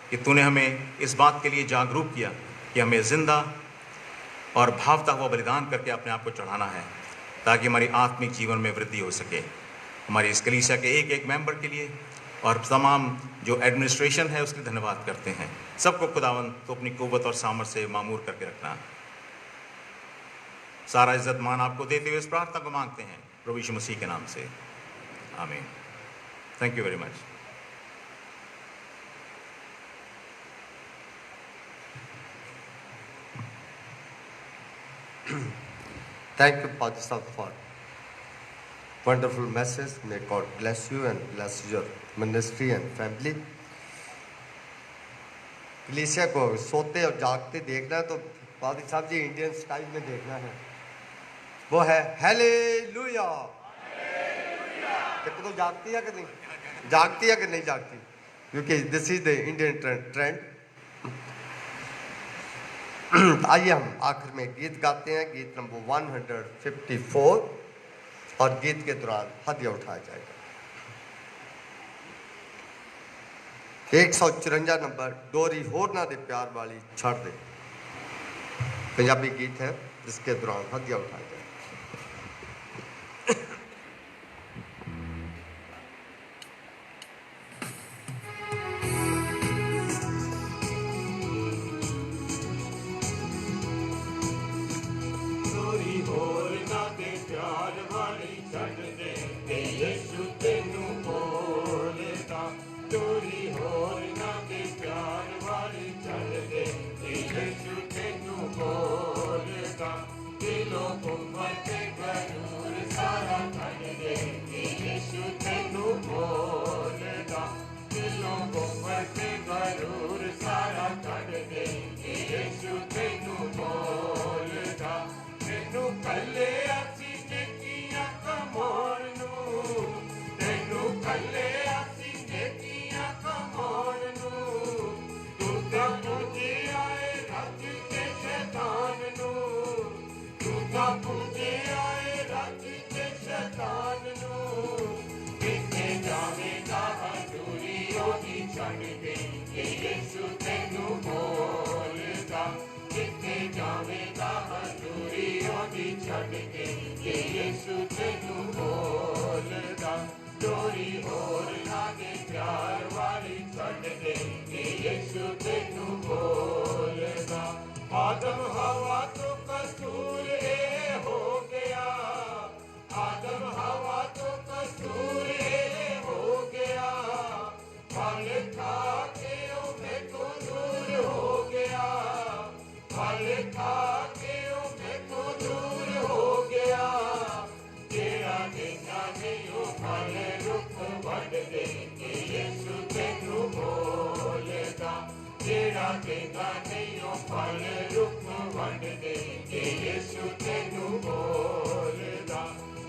कि तूने हमें इस बात के लिए जागरूक किया कि हमें जिंदा और भावता हुआ बलिदान करके अपने आप को चढ़ाना है, ताकि हमारी आत्मिक जीवन में वृद्धि हो सके। हमारी इस कलीसिया के एक एक मेंबर के लिए और तमाम जो एडमिनिस्ट्रेशन है उसके धन्यवाद करते हैं। सबको खुदावन तो अपनी कुव्वत और सामर्थ्य से मामूर करके रखना। सारा इज्जत मान आपको देते हुए इस प्रार्थना को मांगते हैं प्रभु यीशु मसीह के नाम से, आमीन। Thank you very much. Thank you, Pastor Sahab, for wonderful message. May God bless you and bless your ministry and family. कलीसिया को सोते और जागते देखना है तो पादरी साहब जी इंडियन स्टाइल में देखना है, वो है हालेलुया। देखो तो जागती है कि नहीं, जागती है कि नहीं जागती, क्योंकि this is the Indian trend. आइए हम आखिर में गीत गाते हैं, गीत नंबर 154, और गीत के दौरान हदिया उठाया जाएगा। 154 नंबर, डोरी होर ना दे प्यार वाली छड़ दे, पंजाबी गीत है जिसके दौरान हदिया उठाया जाएगा। चोरी होर ना दे प्यार वाली चल दे यीशु तेनू बोलदा दिलों गुंबद ते गरूर सारा कट दे यीशु तेनू बोलदा दिलों गुंबद ते गरूर सारा कट दे यीशु तेनू बोलदा तेनू कल्ले असी नेकियां कमाउण नूं तेनू कल्ले असी नेकियां कमाउण नूं तू तां पूजे आए रज के शैतान नूं तू तां पूजे आए रज के शैतान नूं किथे जावेगा हजूरी ओदी छड्ड के यीशु तेनू बोलदा किथे जावेगा हजूरी ओदी छड्ड के यीशु तेनू बोलदा चोरी होर ना दे प्यार वाली छड्ड के यीशु तेनू बोलदा आदम हवा तो कसूर ए हो गया आदम हवा तो कसूर ए हो गया फल खा के ओ मैथों दूर हो गया फल खा के ओ मैथों दूर हो गया तेरा देना नहीं ओ फल रुख वड दे यीशु तेनू बोलदा तेरा देना नहीं ओ फल रुख वड दे यीशु तेनू बोलदा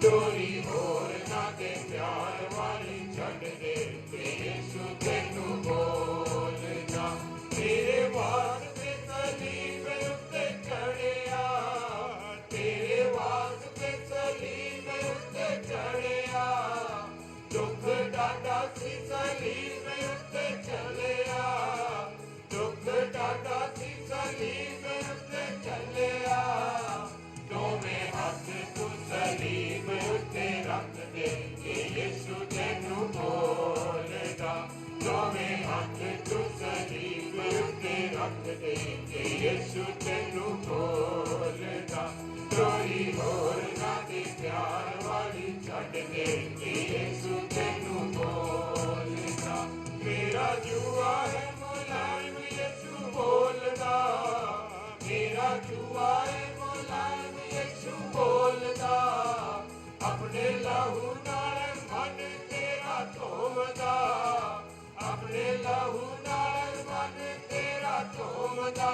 चोरी होर ना दे प्यार वाली छड्ड दे यीशु तेनू बोलदा तेरे वास्ते सलीब उत्ते चढ़िया तेरे वास्ते सलीब उत्ते चढ़िया दुख डाडा सी सलीब उत्ते चलिया दुख डाडा सी सलीब उत्ते चलिया दोवें हथ तू सलीब उत्ते रख दे यीशु तेनू बोलदा दोवें हथ तू सलीब उत्ते रख दे यीशु तेनू बोलदा चोरी होर ना दे प्यार वाली छड्ड दे यीशु तेनू बोलदा मेरा जुआ है मुलायम यीशु बोलदा मेरा जुआ है मुलायम यीशु बोलदा अपने लहू नाल मन तेरा धोवदा अपने लहू नाल मन तेरा धोवदा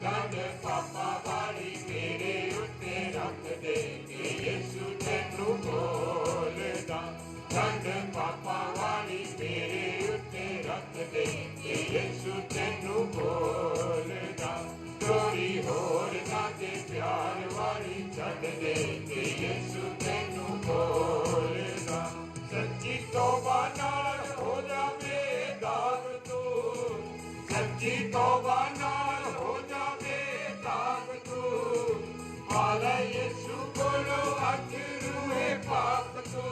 गंढ पापा वाली मेरे उत्ते रख दे यीशु तेनू बोलदा गंढ पापा वाली मेरे उत्ते रख दे यीशु तेनू बोलदा चोरी होर ना दे प्यार वाली छड्ड दे यीशु तेनू बोलदा सच्ची तौबा नाल हो जावे दाग तू सच्ची तौबा नाल हो जावे दाग तू पाला यीशु कोलो हथ रूहे पाप तू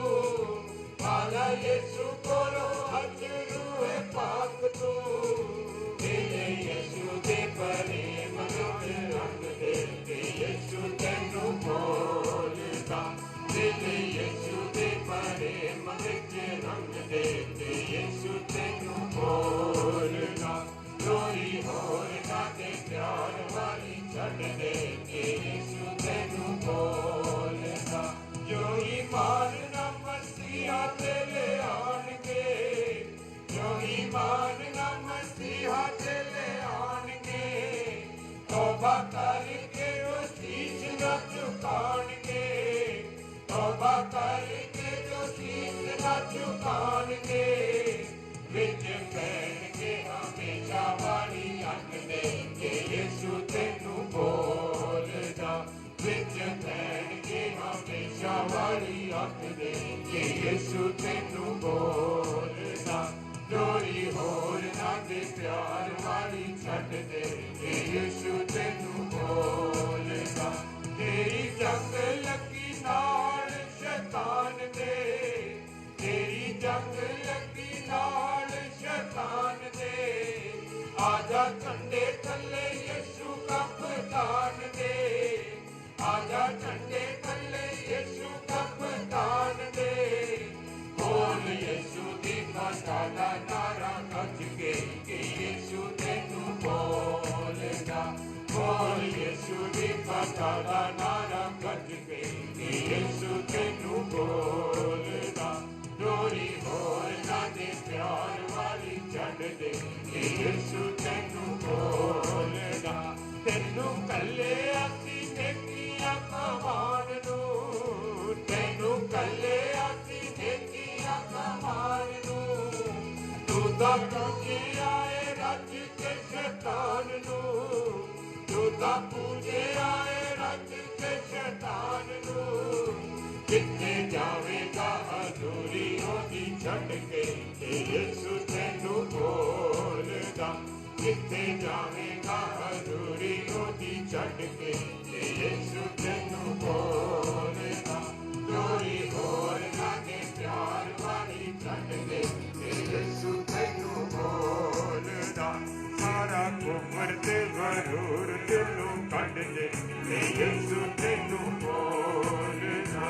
पाला यीशु कोलो हथ रूहे पाप तू तेरे यीशु दे प्रेम रुच रंग दे यीशु तेनू बोलदा तेरे यीशु दे प्रेम रुच रंग दे यीशु तेनू बोलदा चोरी होर ना दे प्यार वाली छड्ड दे यीशु तेनू बोलदा जो ईमान ना मसीहा तेरे आणगे जो ईमान ना मसीहा तेरे आणगे तौबा करके वो शीश ना झुकाणगे तौबा करके जो शीश ना झुकाणगे विच पैण के हमेशा वाली अंग दे यीशु तेनू बोलदा विच पैण के हमेशा वाली अंग दे यीशु तेनू बोलदा चोरी होर ना दे प्यार वाली छड्ड दे यीशु तेनू बोलदा तेरी जंग लगी नाल शैतान दे तेरी जंग लगी नाल शैतान दे आजा झंडे थल्ले यीशु कप्तान दे आजा झंडे थल्ले यीशु कप्तान दे बोल यीशु दी फसादा साला नारा कज के यीशु तेनू बोलदा डोरी होर ना दे प्यार वाली छड़ दे यीशु तेनू बोलदा तेनू कल्ले आसी नेकियां कमान नू तेनू कल्ले आसी नेकियां कमान नू तू दा पूजे आए रज के शैतान नू तू दा पूजे आए रज के शैतान नू किथे जावेगा हजूरी ओदी छड़ के यीशु तेनू बोलदा किथे जावेगा हजूरी ओदी छड़ के यीशु तेनू बोलदा डोरी होर ना दे प्यार वाली छड़ दे यीशु तेनू बोलदा सारा कुफर ते गरूर दिलों कढ दे यीशु तेनू बोलदा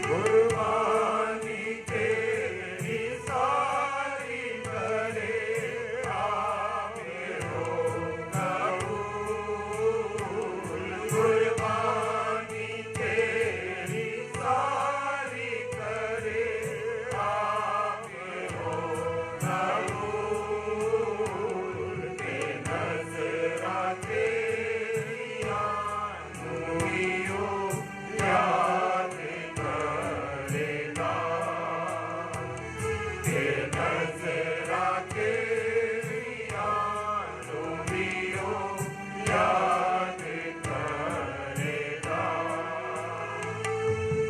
कुर्बानी तेरी सारी करे आपने हो कबूल कुर्बानी तेरी सारी करे आपने हो कबूल के नजरा तेरिया नूरियो याद करेगा के नजरा तेरिया नूरियो याद करेगा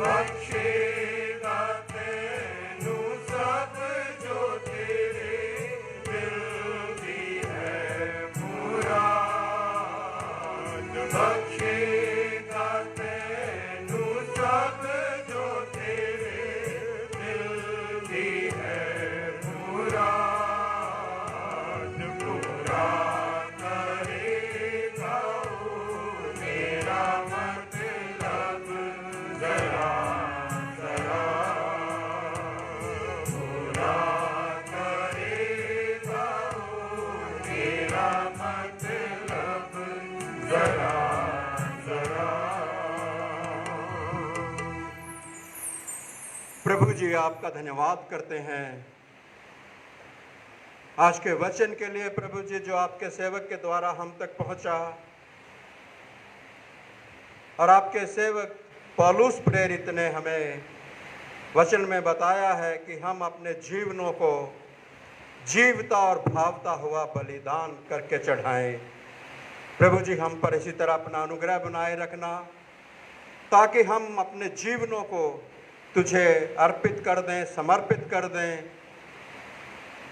बख्शेगा तैनू सब जो तेरे दिल की है मुराद बख्शेगा तैनू सब जो तेरे दिल की है मुराद पूरा करेगा वो मेरा मतलब जरा जरा पूरा करेगा वो मेरा मतलब जरा जरा प्रभु जी आपका धन्यवाद करते हैं आज के वचन के लिए प्रभु जी जो आपके सेवक के द्वारा हम तक पहुंचा और आपके सेवक पौलुस प्रेरित ने हमें वचन में बताया है कि हम अपने जीवनों को जीवता और भावता हुआ बलिदान करके चढ़ाएं। प्रभु जी हम पर इसी तरह अपना अनुग्रह बनाए रखना ताकि हम अपने जीवनों को तुझे अर्पित कर दें, समर्पित कर दें,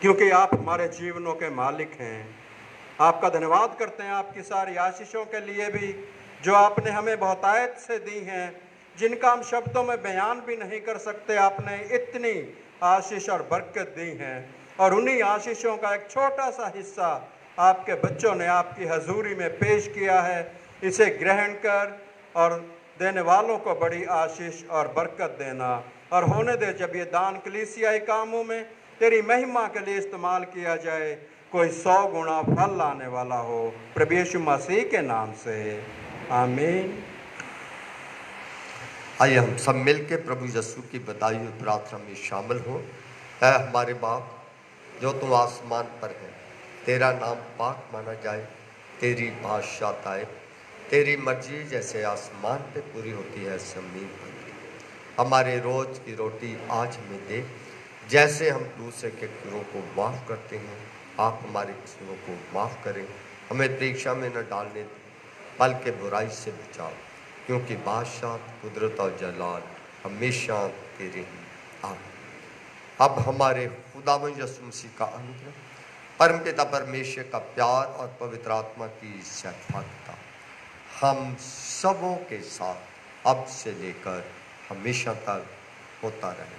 क्योंकि आप हमारे जीवनों के मालिक हैं। आपका धन्यवाद करते हैं आपकी सारी आशीषों के लिए भी जो आपने हमें बहुतायत से दी हैं, जिनका हम शब्दों में बयान भी नहीं कर सकते। आपने इतनी आशीष और बरकत दी हैं और उन्हीं आशीषों का एक छोटा सा हिस्सा आपके बच्चों ने आपकी हजूरी में पेश किया है। इसे ग्रहण कर और देने वालों को बड़ी आशीष और बरकत देना और होने दे जब ये दान कलीसियाई कामों में तेरी महिमा के लिए इस्तेमाल किया जाए, कोई 100 गुना फल लाने वाला हो। प्रभु यीशु मसीह के नाम से आमीन। आइए हम सब मिल के प्रभु यीशु की बताई हुई प्रार्थना में शामिल हो। ऐ हमारे बाप जो तू आसमान पर है, तेरा नाम पाक माना जाए, तेरी बादशाहत आए, तेरी मर्जी जैसे आसमान पे पूरी होती है ज़मीन पर भी। हमारे रोज़ की रोटी आज हमें दे, जैसे हम दूसरे के गुनाहों को माफ़ करते हैं, आप हमारे गुनाहों को माफ़ करें। हमें परीक्षा में न डालने दें, बल्कि बुराई से बचाओ, क्योंकि बादशाह, कुदरत और जलाल हमेशा तेरे हैं। आमीन। अब हमारे खुदावंद यीशु मसीह का अनुग्रह, परमपिता परमेश्वर का प्यार और पवित्र आत्मा की सहभागिता हम सबों के साथ अब से लेकर हमेशा तक होता रहे।